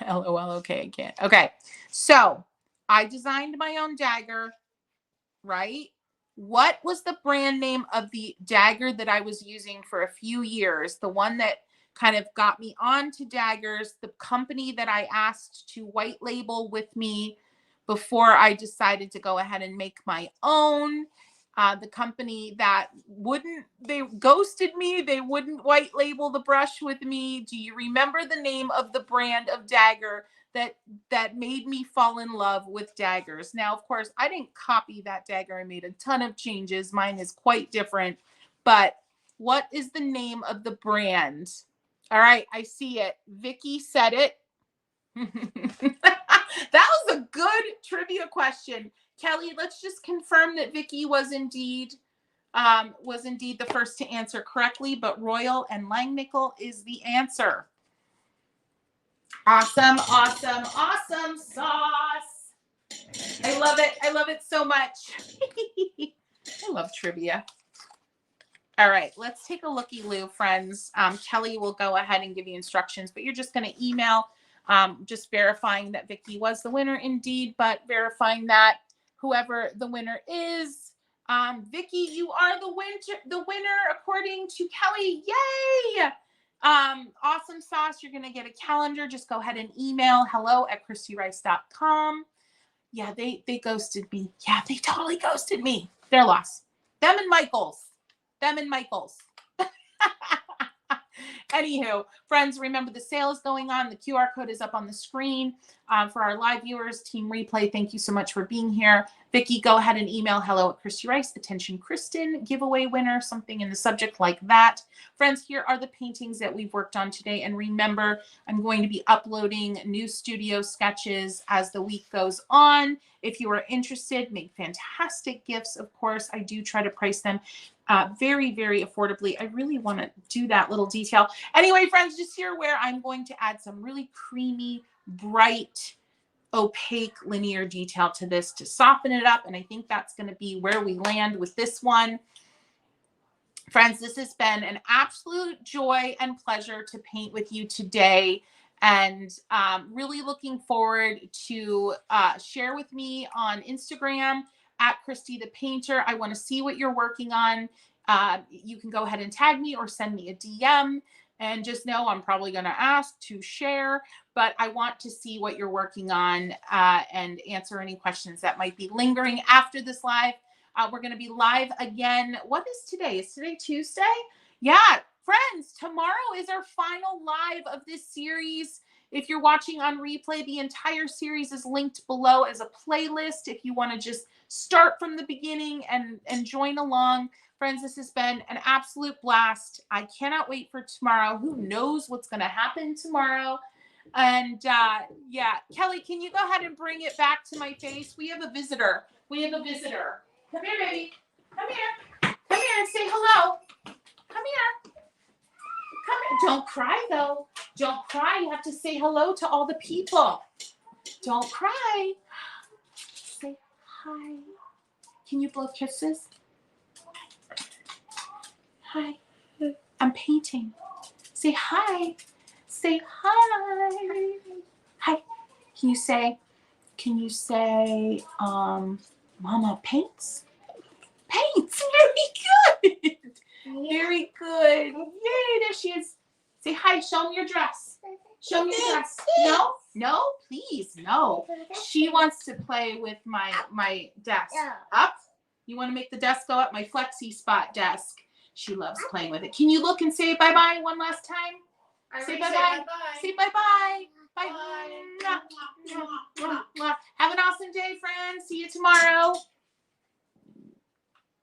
LOL. Okay, I can't. Okay. So I designed my own dagger, right? What was the brand name of the dagger that I was using for a few years? The one that kind of got me onto daggers, the company that I asked to white label with me before I decided to go ahead and make my own. The company that they ghosted me. They wouldn't white label the brush with me. Do you remember the name of the brand of dagger that made me fall in love with daggers? Now, of course, I didn't copy that dagger. I made a ton of changes. Mine is quite different. But what is the name of the brand? All right, I see it. Vicky said it. That was a good trivia question. Kelly, let's just confirm that Vicky was indeed the first to answer correctly, but Royal and Langnickel is the answer. Awesome sauce. I love it. I love it so much. I love trivia. All right, let's take a looky-loo, friends. Kelly will go ahead and give you instructions, but you're just going to email just verifying that Vicky was the winner indeed, but verifying that whoever the winner is, Vicky, you are the winner according to Kelly. Yay! Awesome Sauce, you're going to get a calendar. Just go ahead and email hello@christyrice.com. Yeah, they ghosted me. Yeah, they totally ghosted me. Their loss. Them and Michaels. Anywho, friends, remember the sale is going on. The QR code is up on the screen. For our live viewers, Team Replay, thank you so much for being here. Vicki, go ahead and email hello@christyrice. Attention, Kristen, giveaway winner, something in the subject like that. Friends, here are the paintings that we've worked on today. And remember, I'm going to be uploading new studio sketches as the week goes on. If you are interested, make fantastic gifts. Of course, I do try to price them very, very affordably. I really want to do that little detail. Anyway, friends, just here where I'm going to add some really creamy, bright, opaque linear detail to this to soften it up. And I think that's going to be where we land with this one. Friends, this has been an absolute joy and pleasure to paint with you today. And really looking forward to share with me on Instagram @Christy the Painter. I want to see what you're working on. You can go ahead and tag me or send me a DM. And just know I'm probably going to ask to share, but I want to see what you're working on and answer any questions that might be lingering after this live. We're going to be live again. What is today? Is today Tuesday? Yeah, friends, tomorrow is our final live of this series. If you're watching on replay, the entire series is linked below as a playlist. If you want to just start from the beginning and join along. Friends, this has been an absolute blast. I cannot wait for tomorrow. Who knows what's going to happen tomorrow? And yeah, Kelly, can you go ahead and bring it back to my face? We have a visitor. Come here, baby. Come here and say hello. Come here. Don't cry, though. Don't cry. You have to say hello to all the people. Don't cry. Say hi. Can you blow kisses? Hi. I'm painting. Say hi. Say hi. Hi. Can you say, Mama paints? Paints. Very good. Very good. Yay, there she is. Say hi. Show me your dress. Show me your dress. No? No? Please, no. She wants to play with my desk. Up? You want to make the desk go up? My flexi spot desk. She loves playing with it. Can you look and say bye-bye one last time? Say bye-bye. Say bye-bye. Bye. Have an awesome day, friends. See you tomorrow.